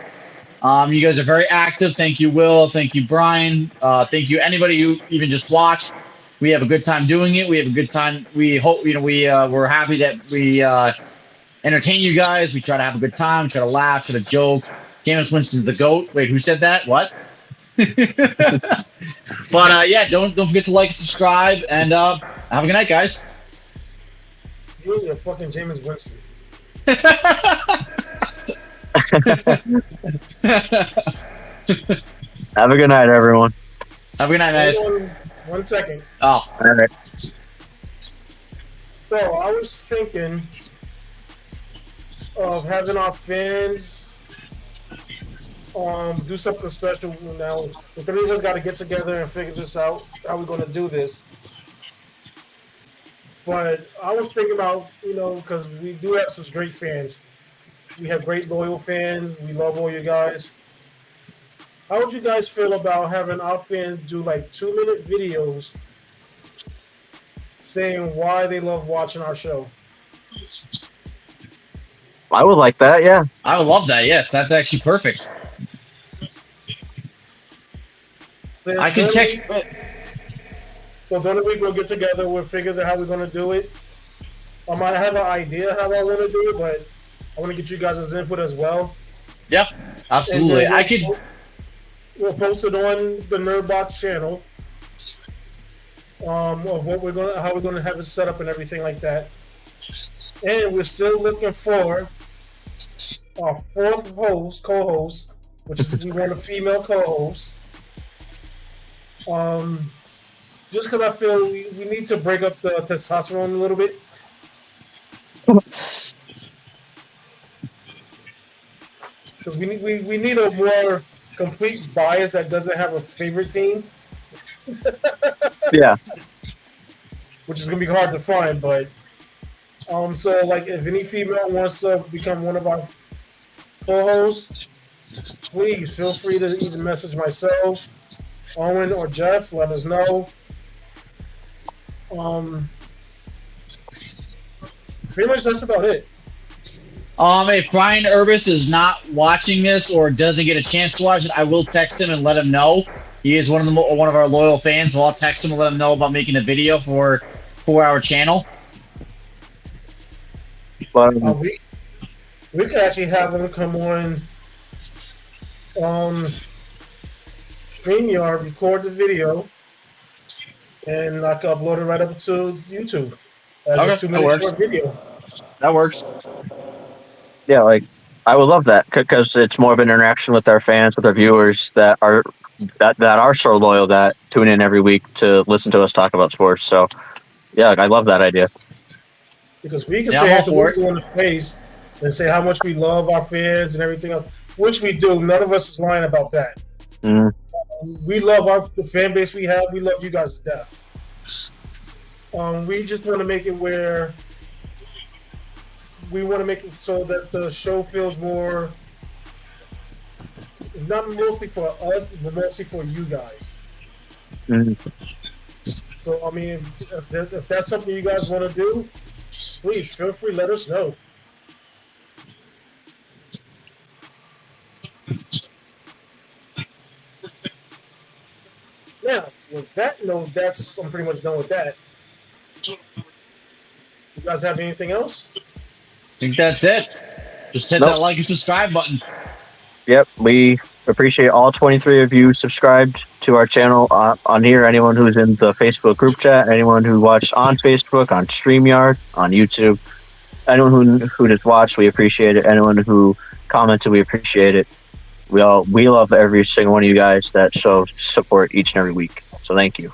You guys are very active. Thank you, Will. Thank you, Brian. Thank you, anybody who even just watched. We have a good time doing it. We have a good time. We hope, we're happy that we entertain you guys. We try to have a good time, try to laugh, try to joke. Jameis Winston's the GOAT. Wait, who said that? What? But yeah, don't forget to like and subscribe, and have a good night, guys. You're a fucking Jameis Winston. Have a good night, everyone. Have a good night, guys. 1 second. Oh, all right. So I was thinking of having our fans do something special. Now the 3 of us got to get together and figure this out. How we're going to do this? But I was thinking about, because we do have some great fans. We have great loyal fans. We love all you guys. How would you guys feel about having our fans do like 2-minute videos saying why they love watching our show? I would like that, yeah. I would love that, yes. That's actually perfect. Then I can text. So during the week we'll get together. We'll figure out how we're going to do it. I have an idea how I want to do it, but I want to get you guys' input as well. Yeah, absolutely. And I could. We'll post it on the Nerdbox channel. Of what how we're gonna have it set up and everything like that. And we're still looking for our fourth co-host, which is we want a female co-host. Just because I feel we need to break up the testosterone a little bit. Because we need a more complete bias that doesn't have a favorite team. Yeah. Which is gonna be hard to find, but so like if any female wants to become one of our co-hosts, please feel free to either message myself, Owen, or Jeff. Let us know. Pretty much that's about it. If Brian Urbis is not watching this or doesn't get a chance to watch it, I will text him and let him know. He is one of our loyal fans, so I'll text him and let him know about making a video for our channel. We could actually have him come on StreamYard, record the video, and I can upload it right up to YouTube as a 2-minute short video. That works. Yeah, like I would love that because it's more of an interaction with our fans, with our viewers that are so loyal that tune in every week to listen to us talk about sports. So, yeah, I love that idea. Because we can say after we go in the face and say how much we love our fans and everything else, which we do. None of us is lying about that. We love the fan base we have. We love you guys to death. We just want to make it where we want to make it so that the show feels more, not mostly for us, but mostly for you guys. So, I mean, if that's something you guys want to do, please feel free, let us know. Now, with that note, I'm pretty much done with that. You guys have anything else? I think that's it. Just hit that like and subscribe button. Yep, we appreciate all 23 of you subscribed to our channel on here. Anyone who's in the Facebook group chat, anyone who watched on Facebook, on StreamYard, on YouTube, anyone who just watched, we appreciate it. Anyone who commented, we appreciate it. We love every single one of you guys that show support each and every week. So thank you.